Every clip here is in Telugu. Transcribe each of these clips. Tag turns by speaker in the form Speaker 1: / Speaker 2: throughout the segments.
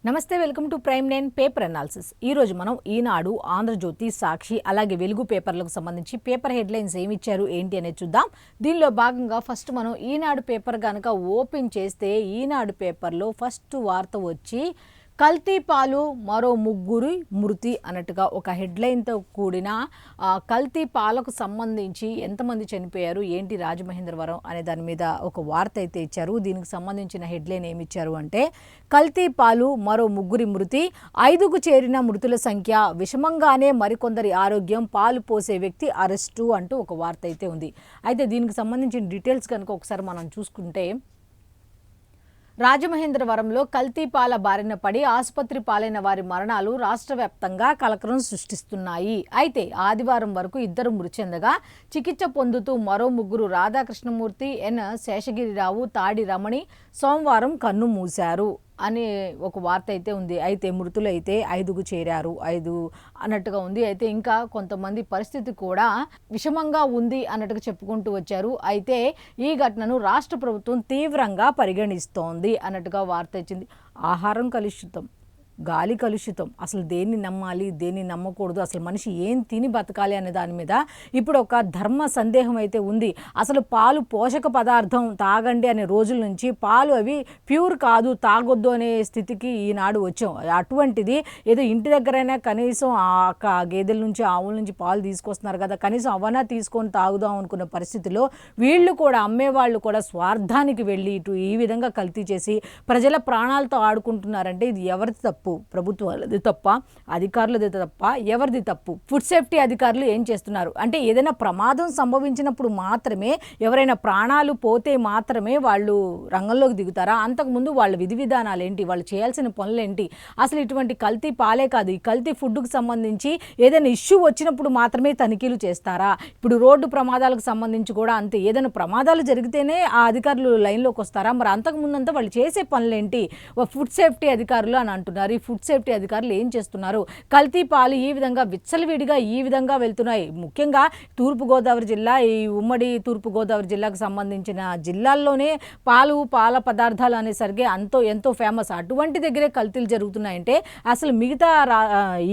Speaker 1: నమస్తే, welcome to prime 9 paper analysis. ఈ రోజు మనం ఈనాడు, ఆంధ్రజ్యోతి, సాక్షి అలాగే వెలుగు పేపర్లకు సంబంధించి పేపర్ హెడ్లైన్స్ ఏమి ఇచ్చారు ఏంటి అనేది చూద్దాం. దీనిలో భాగంగా ఫస్ట్ మనం ఈనాడు పేపర్ కనుక ఓపెన్ చేస్తే ఈనాడు పేపర్లో ఫస్ట్ వార్త వచ్చి కల్తీ పాలు మరో ముగ్గురు మృతి అన్నట్టుగా ఒక హెడ్లైన్తో కూడిన కల్తీ పాలకు సంబంధించి ఎంతమంది చనిపోయారు ఏంటి రాజమహేంద్రవరం అనే దాని మీద ఒక వార్త అయితే ఇచ్చారు. దీనికి సంబంధించిన హెడ్లైన్ ఏమి ఇచ్చారు అంటే కల్తీ పాలు మరో ముగ్గురి మృతి, 5కు చేరిన మృతుల సంఖ్య, విషమంగానే మరికొందరి ఆరోగ్యం, పాలు పోసే వ్యక్తి అరెస్టు అంటూ ఒక వార్త అయితే ఉంది. అయితే దీనికి సంబంధించిన డీటెయిల్స్ కనుక ఒకసారి మనం చూసుకుంటే రాజమహేంద్రవరంలో కల్తీ పాల బారిన పడి ఆసుపత్రి పాలైన వారి మరణాలు రాష్ట్ర వ్యాప్తంగా కలకలం సృష్టిస్తున్నాయి. అయితే ఆదివారం వరకు 2 మృతి చెందగా చికిత్స పొందుతూ మరో ముగ్గురు రాధాకృష్ణమూర్తి, ఎన్ శేషగిరిరావు, తాడి రమణి సోమవారం కన్ను మూశారు అనే ఒక వార్త అయితే ఉంది. అయితే మృతులు అయితే 5కు చేరారు, 5 అన్నట్టుగా ఉంది. అయితే ఇంకా కొంతమంది పరిస్థితి కూడా విషమంగా ఉంది అన్నట్టుగా చెప్పుకుంటూ వచ్చారు. అయితే ఈ ఘటనను రాష్ట్ర ప్రభుత్వం తీవ్రంగా పరిగణిస్తోంది అన్నట్టుగా వార్త ఇచ్చింది. ఆహారం కలుషితం, గాలి కలుషితం, అసలు దేన్ని నమ్మాలి దేన్ని నమ్మకూడదు, అసలు మనిషి ఏం తిని బతకాలి అనే దాని మీద ఇప్పుడు ఒక ధర్మ సందేహం అయితే ఉంది. అసలు పాలు పోషక పదార్థం తాగండి అనే రోజుల నుంచి పాలు అవి ప్యూర్ కాదు, తాగొద్దు అనే స్థితికి ఈనాడు వచ్చాం. అటువంటిది ఏదో ఇంటి దగ్గరైనా కనీసం ఆ గేదెల నుంచి ఆవుల నుంచి పాలు తీసుకొస్తున్నారు కదా, కనీసం అవనా తీసుకొని తాగుదాం అనుకున్న పరిస్థితిలో వీళ్ళు కూడా అమ్మేవాళ్ళు కూడా స్వార్థానికి వెళ్ళి ఇటు ఈ విధంగా కల్తీ చేసి ప్రజల ప్రాణాలతో ఆడుకుంటున్నారంటే ఇది ఎవరిది తప్పు? ప్రభుత్వాలది తప్ప, అధికారులది తప్ప, ఎవరిది తప్పు? ఫుడ్ సేఫ్టీ అధికారులు ఏం చేస్తున్నారు అంటే ఏదైనా ప్రమాదం సంభవించినప్పుడు మాత్రమే, ఎవరైనా ప్రాణాలు పోతే మాత్రమే వాళ్ళు రంగంలోకి దిగుతారా? అంతకుముందు వాళ్ళ విధి విధానాలు ఏంటి, వాళ్ళు చేయాల్సిన పనులు ఏంటి? అసలు ఇటువంటి కల్తీ పాలే కాదు, ఈ కల్తీ ఫుడ్కు సంబంధించి ఏదైనా ఇష్యూ వచ్చినప్పుడు మాత్రమే తనిఖీలు చేస్తారా? ఇప్పుడు రోడ్డు ప్రమాదాలకు సంబంధించి కూడా అంతే, ఏదైనా ప్రమాదాలు జరిగితేనే ఆ అధికారులు లైన్లోకి వస్తారా? మరి అంతకుముందంతా వాళ్ళు చేసే పనులేంటి? ఫుడ్ సేఫ్టీ అధికారులు అని అంటున్నారు. ఈ ఫుడ్ సేఫ్టీ అధికారులు ఏం చేస్తున్నారు? కల్తీ పాలు ఈ విధంగా విచ్చలవిడిగా ఈ విధంగా వెళ్తున్నాయి. ముఖ్యంగా తూర్పుగోదావరి జిల్లా, ఈ ఉమ్మడి తూర్పుగోదావరి జిల్లాకు సంబంధించిన జిల్లాల్లోనే పాల పదార్థాలు అనేసరికి ఎంతో ఫేమస్. అటువంటి దగ్గరే కల్తీలు జరుగుతున్నాయంటే అసలు మిగతా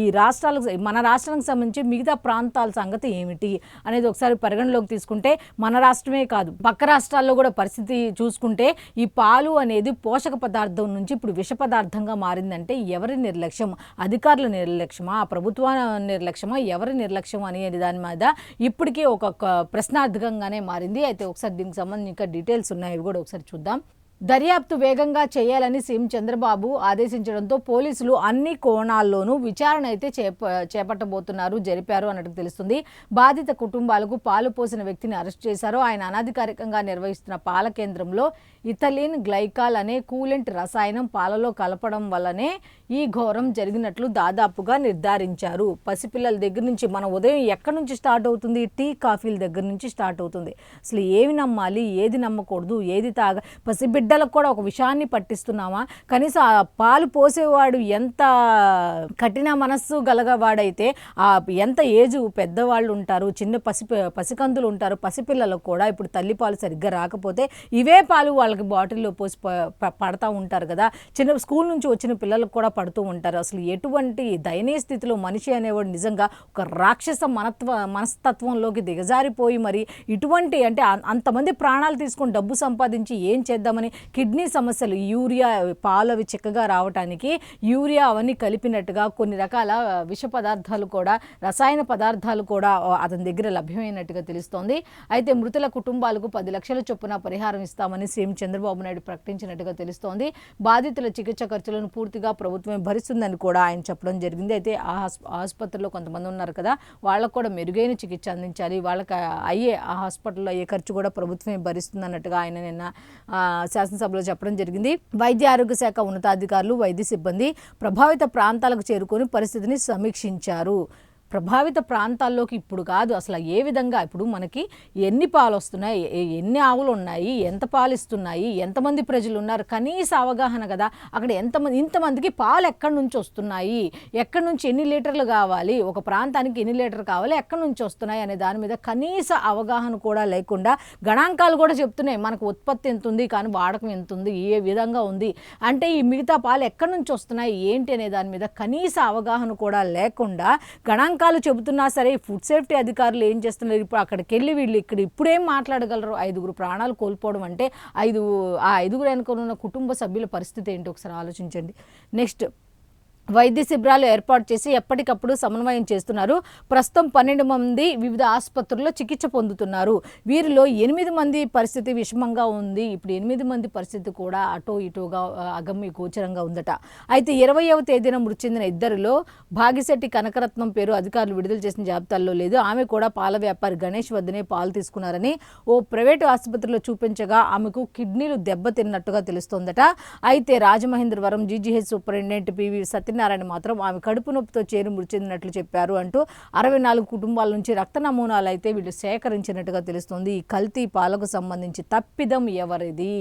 Speaker 1: ఈ రాష్ట్రాలకు, మన రాష్ట్రానికి సంబంధించి మిగతా ప్రాంతాల సంగతి ఏమిటి అనేది ఒకసారి పరిగణలోకి తీసుకుంటే మన రాష్ట్రమే కాదు పక్క రాష్ట్రాల్లో కూడా పరిస్థితి చూసుకుంటే ఈ పాలు అనేది పోషక పదార్థం నుంచి ఇప్పుడు విష పదార్థంగా మారిందంటే ఎవరి నిర్లక్ష్యం? అధికారుల నిర్లక్ష్యమా, ప్రభుత్వ నిర్లక్ష్యమా, ఎవరి నిర్లక్ష్యం అనేది దాని మీద ఇప్పటికీ ఒక ప్రశ్నార్థకంగానే మారింది. అయితే ఒకసారి దీనికి సంబంధించి ఇంకా డీటెయిల్స్ ఉన్నాయి, ఇవి కూడా ఒకసారి చూద్దాం. దర్యాప్తు వేగంగా చేయాలని సీఎం చంద్రబాబు ఆదేశించడంతో పోలీసులు అన్ని కోణాల్లోనూ విచారణ అయితే జరిపారు అన్నట్టు తెలుస్తుంది. బాధిత కుటుంబాలకు పాలు పోసిన వ్యక్తిని అరెస్ట్ చేశారు. ఆయన అనధికారికంగా నిర్వహిస్తున్న పాల కేంద్రంలో ఇథలిన్ గ్లైకాల్ అనే కూలెంట్ రసాయనం పాలలో కలపడం వల్లనే ఈ ఘోరం జరిగినట్లు దాదాపుగా నిర్ధారించారు. పసిపిల్లల దగ్గర నుంచి మన ఉదయం ఎక్కడి నుంచి స్టార్ట్ అవుతుంది? టీ కాఫీల దగ్గర నుంచి స్టార్ట్ అవుతుంది. అసలు ఏవి నమ్మాలి, ఏది నమ్మకూడదు, ఏది పసిబిడ్డలకు కూడా ఒక విషయాన్ని పట్టిస్తున్నామా? కనీసం ఆ పాలు పోసేవాడు ఎంత కఠిన మనస్సు గలగవాడైతే ఎంత ఏజు పెద్దవాళ్ళు ఉంటారు, చిన్న పసికందులు ఉంటారు, పసిపిల్లలకు కూడా ఇప్పుడు తల్లిపాలు సరిగ్గా రాకపోతే ఇవే పాలు వాళ్ళకి బాటిల్లో పోసి పడతా ఉంటారు కదా. చిన్న స్కూల్ నుంచి వచ్చిన పిల్లలకు కూడా పడుతూ ఉంటారు. అసలు ఎటువంటి దయనీయ స్థితిలో మనిషి అనేవాడు నిజంగా ఒక రాక్షస మనస్తత్వంలోకి దిగజారిపోయి మరి ఇటువంటి అంటే అంతమంది ప్రాణాలు తీసుకొని డబ్బు సంపాదించి ఏం చేద్దామని కిడ్నీ సమస్యలు, యూరియా పాలు అవి చిక్కగా రావడానికి యూరియా అవన్నీ కలిపినట్టుగా కొన్ని రకాల విష పదార్థాలు కూడా, రసాయన పదార్థాలు కూడా అతని దగ్గర లభ్యమైనట్టుగా తెలుస్తోంది. అయితే మృతుల కుటుంబాలకు 10 లక్షల చొప్పున పరిహారం ఇస్తామని సీఎం చంద్రబాబు నాయుడు ప్రకటించినట్టుగా తెలుస్తోంది. బాధితుల చికిత్స ఖర్చులను పూర్తిగా ప్రభుత్వమే భరిస్తుందని కూడా ఆయన చెప్పడం జరిగింది. అయితే ఆ ఆసుపత్రిలో కొంతమంది ఉన్నారు కదా, వాళ్ళకు కూడా మెరుగైన చికిత్స అందించాలి, వాళ్ళకి ఆ హాస్పిటల్లో అయ్యే ఖర్చు కూడా ప్రభుత్వమే భరిస్తుంది అన్నట్టుగా ఆయన నిన్న శాసనసభలో చెప్పడం జరిగింది. వైద్య ఆరోగ్య శాఖ ఉన్నతాధికారులు, వైద్య సిబ్బంది ప్రభావిత ప్రాంతాలకు చేరుకొని పరిస్థితిని సమీక్షించారు. ప్రభావిత ప్రాంతాల్లోకి ఇప్పుడు కాదు అసలు ఏ విధంగా ఇప్పుడు మనకి ఎన్ని పాలు వస్తున్నాయి, ఎన్ని ఆవులు ఉన్నాయి, ఎంత పాలు ఇస్తున్నాయి, ఎంతమంది ప్రజలు ఉన్నారు, కనీస అవగాహన కదా. అక్కడ ఇంతమందికి పాలు ఎక్కడి నుంచి వస్తున్నాయి, ఎక్కడి నుంచి ఎన్ని లీటర్లు కావాలి, ఒక ప్రాంతానికి ఎన్ని లీటర్లు కావాలి, ఎక్కడి నుంచి వస్తున్నాయి అనే దాని మీద కనీస అవగాహన కూడా లేకుండా గణాంకాలు కూడా చెప్తున్నాయి మనకు ఉత్పత్తి ఎంత ఉంది కానీ వాడకం ఎంత ఉంది, ఏ విధంగా ఉంది అంటే ఈ మిగతా పాలు ఎక్కడి నుంచి వస్తున్నాయి ఏంటి అనే దాని మీద కనీస అవగాహన కూడా లేకుండా గణాంకాలు చెబుతున్నా సరే ఫుడ్ సేఫ్టీ అధికారులు ఏం చేస్తున్నారు, ఇప్పుడు అక్కడికి వెళ్ళి వీళ్ళు ఇక్కడ ఇప్పుడేం మాట్లాడగలరు, 5 ప్రాణాలు కోల్పోవడం అంటే ఆ 5 వెనుకనున్న కుటుంబ సభ్యుల పరిస్థితి ఏంటి ఒకసారి ఆలోచించండి. నెక్స్ట్ వైద్య శిబిరాలు ఏర్పాటు చేసి ఎప్పటికప్పుడు సమన్వయం చేస్తున్నారు. ప్రస్తుతం 12 మంది వివిధ ఆసుపత్రుల్లో చికిత్స పొందుతున్నారు. వీరిలో 8 మంది పరిస్థితి విషమంగా ఉంది. ఇప్పుడు 8 మంది పరిస్థితి కూడా అటో ఇటోగా అగమ్య గోచరంగా ఉందట. అయితే 20వ తేదీన మృతి చెందిన ఇద్దరిలో భాగిశెట్టి కనకరత్నం పేరు అధికారులు విడుదల చేసిన జాబితాల్లో లేదు. ఆమె కూడా పాల వ్యాపారి గణేష్ వద్దనే పాలు తీసుకున్నారని ఓ ప్రైవేటు ఆసుపత్రిలో చూపించగా ఆమెకు కిడ్నీలు దెబ్బతిన్నట్టుగా తెలుస్తోందట. అయితే Rajamahendravaram GGH superintendent PV Satyanarayana మాత్రం ఆమె కడుపు నొప్పితో చేరి మృతి చెందినట్లు చెప్పారు అంటూ 64 కుటుంబాల నుంచి రక్త నమూనాలు అయితే వీళ్ళు సేకరించినట్టుగా తెలుస్తుంది. ఈ కల్తీ పాలకు సంబంధించి తప్పిదం ఎవరిది,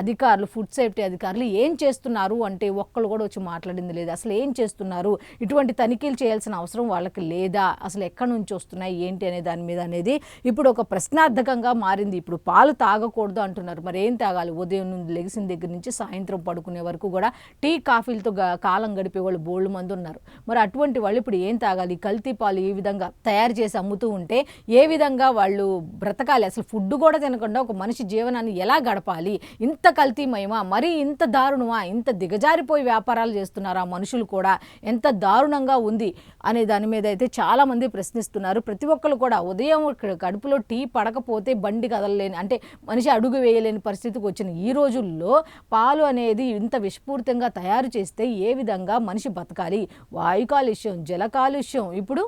Speaker 1: అధికారులు ఫుడ్ సేఫ్టీ అధికారులు ఏం చేస్తున్నారు అంటే ఒక్కళ్ళు కూడా వచ్చి మాట్లాడింది లేదు. అసలు ఏం చేస్తున్నారు, ఇటువంటి తనిఖీలు చేయాల్సిన అవసరం వాళ్ళకి లేదా, అసలు ఎక్కడి నుంచి వస్తున్నాయి ఏంటి అనే దాని మీద అనేది ఇప్పుడు ఒక ప్రశ్నార్థకంగా మారింది. ఇప్పుడు పాలు తాగకూడదు అంటున్నారు, మరి ఏం తాగాలి, ఉదయం నుండి లెగిసిన దగ్గర నుంచి సాయంత్రం పడుకునే వరకు కూడా టీ కాఫీలతో కాలం గడిపే వాళ్ళు బోల్డ్ మంది ఉన్నారు. మరి అటువంటి వాళ్ళు ఇప్పుడు ఏం తాగాలి, కల్తీ పాలు ఈ విధంగా తయారు చేసి అమ్ముతూ ఉంటే ఏ విధంగా వాళ్ళు బ్రతకాలి, అసలు ఫుడ్ కూడా తినకుండా ఒక మనిషి జీవనాన్ని ఎలా గడపాలి, ఇంత కల్తీమయమా, మరి ఇంత దారుణమా, ఇంత దిగజారిపోయి వ్యాపారాలు చేస్తున్నారు ఆ మనుషులు కూడా, ఎంత దారుణంగా ఉంది అనే దాని మీద అయితే చాలామంది ప్రశ్నిస్తున్నారు. ప్రతి ఒక్కరు కూడా ఉదయం కడుపులో టీ పడకపోతే బండి కదలలేని అంటే మనిషి అడుగు వేయలేని పరిస్థితికి వచ్చిన ఈ రోజుల్లో పాలు అనేది ఇంత విషపూరితంగా తయారు చేస్తే ఏ విధంగా మనిషి బతకాలి. వాయు కాలుష్యం, జల కాలుష్యం, ఇప్పుడు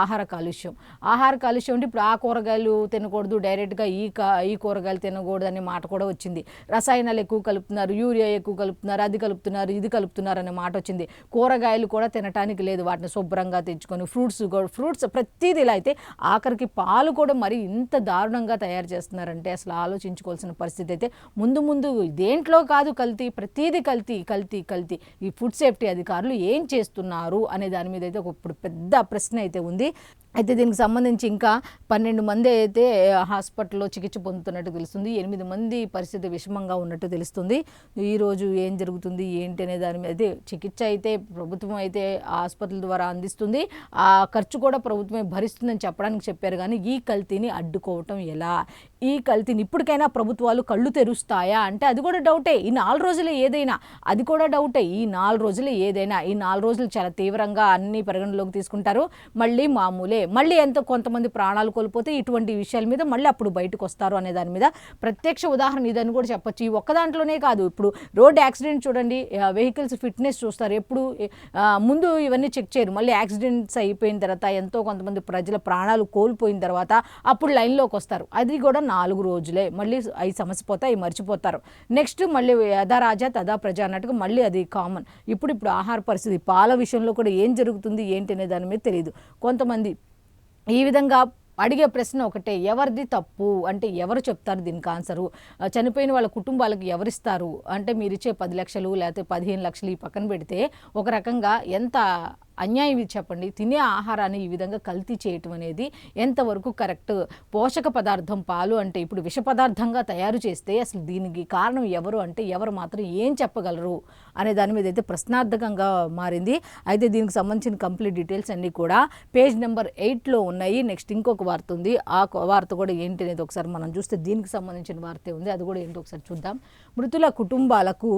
Speaker 1: ఆహార కాలుష్యం అంటే ఇప్పుడు ఆ కూరగాయలు తినకూడదు, డైరెక్ట్గా ఈ కూరగాయలు తినకూడదు అనే మాట కూడా వచ్చింది. రసాయనాలు ఎక్కువ కలుపుతున్నారు, యూరియా ఎక్కువ కలుపుతున్నారు, అది కలుపుతున్నారు, ఇది కలుపుతున్నారు అనే మాట వచ్చింది. కూరగాయలు కూడా తినటానికి లేదు, వాటిని శుభ్రంగా తెచ్చుకొని ఫ్రూట్స్ ప్రతిదీ ఇలా అయితే ఆఖరికి పాలు కూడా మరి ఇంత దారుణంగా తయారు చేస్తున్నారంటే అసలు ఆలోచించుకోవాల్సిన పరిస్థితి అయితే ముందు దేంట్లో కాదు కల్తీ, ప్రతిదీ కల్తీ. ఈ ఫుడ్ సేఫ్టీ అధికారులు ఏం చేస్తున్నారు అనే దాని మీద అయితే ఇప్పుడు పెద్ద ప్రశ్న అయితే ఉంది. అయితే దీనికి సంబంధించి ఇంకా 12 మంది అయితే హాస్పిటల్లో చికిత్స పొందుతున్నట్టు తెలుస్తుంది. 8 మంది పరిస్థితి విషమంగా ఉన్నట్టు తెలుస్తుంది. ఈరోజు ఏం జరుగుతుంది ఏంటి అనే దాని మీద అయితే చికిత్స అయితే ప్రభుత్వం అయితే ఆసుపత్రుల ద్వారా అందిస్తుంది, ఆ ఖర్చు కూడా ప్రభుత్వమే భరిస్తుందని చెప్పడానికి చెప్పారు. కానీ ఈ కల్తీని అడ్డుకోవటం ఎలా, ఈ కల్తీని ఇప్పటికైనా ప్రభుత్వాలు కళ్ళు తెరుస్తాయా అంటే అది కూడా డౌటే. ఈ 4 రోజులే ఏదైనా అది కూడా డౌటే. ఈ 4 రోజులే ఏదైనా ఈ 4 రోజులు చాలా తీవ్రంగా అన్ని పరిగణలోకి తీసుకుంటారు. మళ్ళీ మామూలే, మళ్ళీ కొంతమంది ప్రాణాలు కోల్పోతే ఇటువంటి విషయాల మీద మళ్ళీ అప్పుడు బయటకు వస్తారు అనే దాని మీద ప్రత్యక్ష ఉదాహరణ ఇదని కూడా చెప్పొచ్చు. ఈ ఒక్క దాంట్లోనే కాదు, ఇప్పుడు రోడ్ యాక్సిడెంట్ చూడండి, వెహికల్స్ ఫిట్నెస్ చూస్తారు, ఎప్పుడు ముందు ఇవన్నీ చెక్ చేయరు, మళ్ళీ యాక్సిడెంట్స్ అయిపోయిన తర్వాత ఎంతో కొంతమంది ప్రజల ప్రాణాలు కోల్పోయిన తర్వాత అప్పుడు లైన్లోకి వస్తారు. అది కూడా 4 రోజులే, మళ్ళీ అవి సమస్య పోతే అవి మర్చిపోతారు. నెక్స్ట్ మళ్ళీ యథా రాజా తదా ప్రజ అన్నట్టుగా మళ్ళీ అది కామన్. ఇప్పుడు ఆహార పరిస్థితి పాల విషయంలో కూడా ఏం జరుగుతుంది ఏంటి అనే దాని మీద తెలియదు. కొంతమంది ఈ విధంగా అడిగే ప్రశ్న ఒకటే, ఎవరిది తప్పు అంటే ఎవరు చెప్తారు దీనికి ఆన్సరు, చనిపోయిన వాళ్ళ కుటుంబాలకు ఎవరిస్తారు అంటే మీరు ఇచ్చే 10 లక్షలు లేకపోతే 15 లక్షలు ఈ పక్కన పెడితే ఒక రకంగా ఎంత అన్యాయం ఇది చెప్పండి. తినే ఆహారాన్ని ఈ విధంగా కల్తీ చేయటం అనేది ఎంతవరకు కరెక్ట్. పోషక పదార్థం పాలు అంటే ఇప్పుడు విష పదార్థంగా తయారు చేస్తే అసలు దీనికి కారణం ఎవరు అంటే ఎవరు మాత్రం ఏం చెప్పగలరు అనే దాని మీద అయితే ప్రశ్నార్థకంగా మారింది. అయితే దీనికి సంబంధించిన కంప్లీట్ డీటెయిల్స్ అన్నీ కూడా పేజ్ నెంబర్ 8లో ఉన్నాయి. నెక్స్ట్ ఇంకొక వార్త ఉంది, ఆ వార్త కూడా ఏంటి అనేది ఒకసారి మనం చూస్తే దీనికి సంబంధించిన వార్తే ఉంది, అది కూడా ఏంటో ఒకసారి చూద్దాం. మృతుల కుటుంబాలకు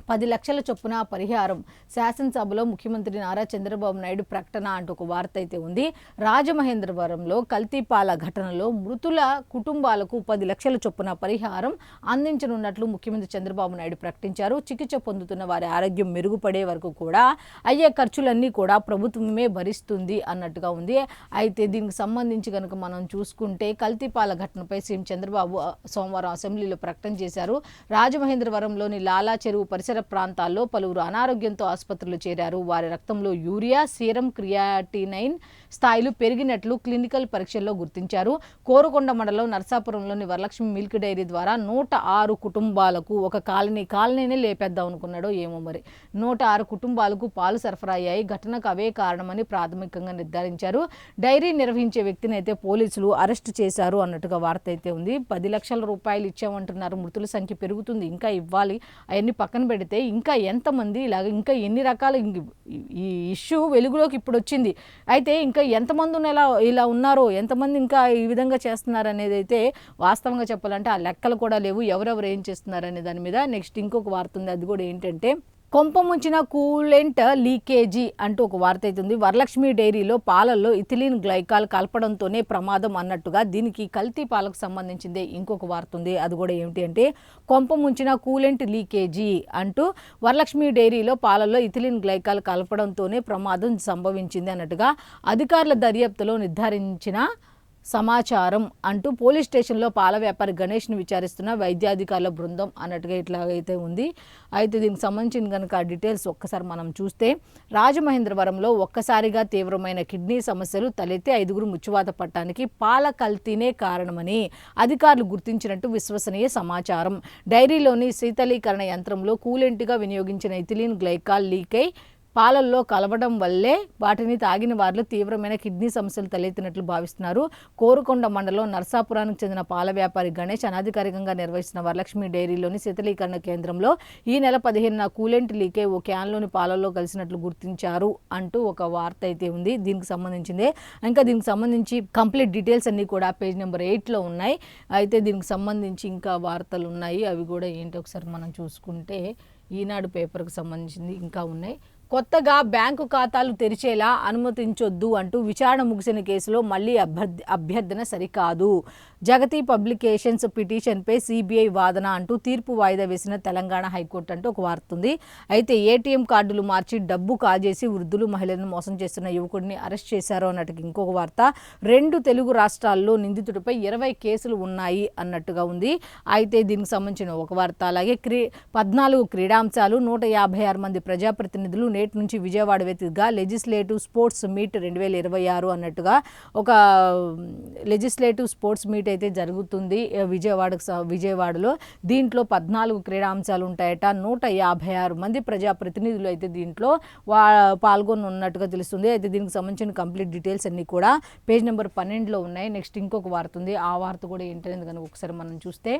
Speaker 1: 10 లక్షల చొప్పున పరిహారం, శాసనసభలో ముఖ్యమంత్రి నారా చంద్రబాబు నాయుడు ప్రకటన అంటూ ఒక వార్త అయితే ఉంది. రాజమహేంద్రవరంలో కల్తీపాల ఘటనలో మృతుల కుటుంబాలకు 10 లక్షల చొప్పున పరిహారం అందించనున్నట్లు ముఖ్యమంత్రి చంద్రబాబు నాయుడు ప్రకటించారు. చికిత్స పొందుతున్న వారి ఆరోగ్యం మెరుగుపడే వరకు కూడా అయ్యే ఖర్చులన్నీ కూడా ప్రభుత్వమే భరిస్తుంది అన్నట్టుగా ఉంది. అయితే దీనికి సంబంధించి కనుక మనం చూసుకుంటే కల్తీపాల ఘటనపై సీఎం చంద్రబాబు సోమవారం అసెంబ్లీలో ప్రకటన చేశారు. రాజమహేంద్రవరంలోని లాలా చెరువు పరిసర పరిసర ప్రాంతాల్లో పలువురు అనారోగ్యంతో ఆసుపత్రులు చేరారు. వారి రక్తంలో యూరియా, సీరం క్రియాటినైన్ స్థాయిలు పెరిగినట్లు క్లినికల్ పరీక్షల్లో గుర్తించారు. కోరుకొండ మండలం నరసాపురంలోని వరలక్ష్మి మిల్క్ డైరీ ద్వారా 106 కుటుంబాలకు ఒక కాలనీనే లేపేద్దాం అనుకున్నాడో ఏమో మరి 106 కుటుంబాలకు పాలు సరఫరా అయ్యాయి. ఘటనకు అవే కారణమని ప్రాథమికంగా నిర్ధారించారు. డైరీ నిర్వహించే వ్యక్తిని అయితే పోలీసులు అరెస్టు చేశారు అన్నట్టుగా వార్త అయితే ఉంది. 10 లక్షల రూపాయలు ఇచ్చామంటున్నారు. మృతుల సంఖ్య పెరుగుతుంది, ఇంకా ఇవ్వాలి. అవన్నీ పక్కన పెడితే ఇంకా ఎంతమంది ఇలాగ ఇంకా ఎన్ని రకాల ఈ ఇష్యూ వెలుగులోకి ఇప్పుడు వచ్చింది. అయితే ఇంకా ఎంతమంది ఇలా ఉన్నారో, ఎంతమంది ఇంకా ఈ విధంగా చేస్తున్నారు అనేది అయితే వాస్తవంగా చెప్పాలంటే ఆ లెక్కలు కూడా లేవు. ఎవరెవరు ఏం చేస్తున్నారు అనే దాని మీద. నెక్స్ట్ ఇంకొక వార్త ఉంది, అది కూడా ఏంటంటే కొంప ముంచిన కూలెంట్ లీకేజీ అంటూ ఒక వార్త అవుతుంది. వరలక్ష్మి డైరీలో పాలల్లో ఇథిలీన్ గ్లైకాల్ కలపడంతోనే ప్రమాదం అన్నట్టుగా దీనికి కల్తీ పాలకు సంబంధించిందే ఇంకొక వార్త ఉంది. అది కూడా ఏమిటి అంటే కొంప ముంచిన కూలెంట్ లీకేజీ అంటూ వరలక్ష్మి డైరీలో పాలల్లో ఇథిలీన్ గ్లైకాల్ కలపడంతోనే ప్రమాదం సంభవించింది అన్నట్టుగా అధికారుల దర్యాప్తులో నిర్ధారించిన సమాచారం అంటూ పోలీస్ స్టేషన్లో పాల వ్యాపారి గణేష్ను విచారిస్తున్న వైద్యాధికారుల బృందం అన్నట్టుగా ఇట్లాగైతే ఉంది. అయితే దీనికి సంబంధించిన కనుక డీటెయిల్స్ ఒక్కసారి మనం చూస్తే రాజమహేంద్రవరంలో ఒక్కసారిగా తీవ్రమైన కిడ్నీ సమస్యలు తలెత్తి 5 ముచ్చువాత పట్టడానికి పాల కల్తీనే కారణమని అధికారులు గుర్తించినట్టు విశ్వసనీయ సమాచారం. డైరీలోని శీతలీకరణ యంత్రంలో కూలెంట్గా వినియోగించిన ఇథిలీన్ గ్లైకాల్ లీకై పాలల్లో కలవడం వల్లే వాటిని తాగిన వారిలో తీవ్రమైన కిడ్నీ సమస్యలు తలెత్తినట్లు భావిస్తున్నారు. కోరుకొండ మండలం నర్సాపురానికి చెందిన పాల వ్యాపారి గణేష్ అనధికారికంగా నిర్వహిస్తున్న వరలక్ష్మి డైరీలోని శీతలీకరణ కేంద్రంలో ఈ నెల 15న కూలెంట్ లీకే ఓ క్యాన్లోని పాలల్లో కలిసినట్లు గుర్తించారు అంటూ ఒక వార్త అయితే ఉంది. దీనికి సంబంధించిందే. ఇంకా దీనికి సంబంధించి కంప్లీట్ డీటెయిల్స్ అన్నీ కూడా పేజ్ నెంబర్ 8లో ఉన్నాయి. అయితే దీనికి సంబంధించి ఇంకా వార్తలు ఉన్నాయి. అవి కూడా ఏంటో ఒకసారి మనం చూసుకుంటే ఈనాడు పేపర్కి సంబంధించింది ఇంకా ఉన్నాయి. కొత్తగా బ్యాంకు ఖాతాలు తెరిచేలా అనుమతించొద్దు అంటూ విచారణ ముగిసిన కేసులో మళ్లీ అభ్యర్థన సరికాదు. జగతి పబ్లికేషన్స్ పిటిషన్పై సిబిఐ వాదన అంటూ తీర్పు వాయిదా వేసిన తెలంగాణ హైకోర్టు అంటూ ఒక వార్త ఉంది. అయితే ఏటీఎం కార్డులు మార్చి డబ్బు కాజేసి వృద్ధులు మహిళలను మోసం చేస్తున్న యువకుడిని అరెస్ట్ చేశారు అన్నట్టుగా ఇంకొక వార్త. 2 తెలుగు రాష్ట్రాల్లో నిందితుడిపై 20 కేసులు ఉన్నాయి అన్నట్టుగా ఉంది. అయితే దీనికి సంబంధించిన ఒక వార్త. అలాగే 14 క్రీడాంశాలు, 156 మంది ప్రజాప్రతినిధులు నేటి నుంచి విజయవాడ వేదికగా లెజిస్లేటివ్ స్పోర్ట్స్ మీట్ 2026 అన్నట్టుగా ఒక లెజిస్లేటివ్ స్పోర్ట్స్ మీట్ అయితే జరుగుతుంది విజయవాడలో. దీంట్లో 14 క్రీడాంశాలు ఉంటాయట. 156 మంది ప్రజాప్రతినిధులు అయితే దీంట్లో పాల్గొనున్నట్టుగా తెలుస్తుంది. అయితే దీనికి సంబంధించిన కంప్లీట్ డీటెయిల్స్ అన్నీ కూడా పేజ్ నెంబర్ 12లో ఉన్నాయి. నెక్స్ట్ ఇంకొక వార్త ఉంది. ఆ వార్త కూడా ఏంటనేది కనుక ఒకసారి మనం చూస్తే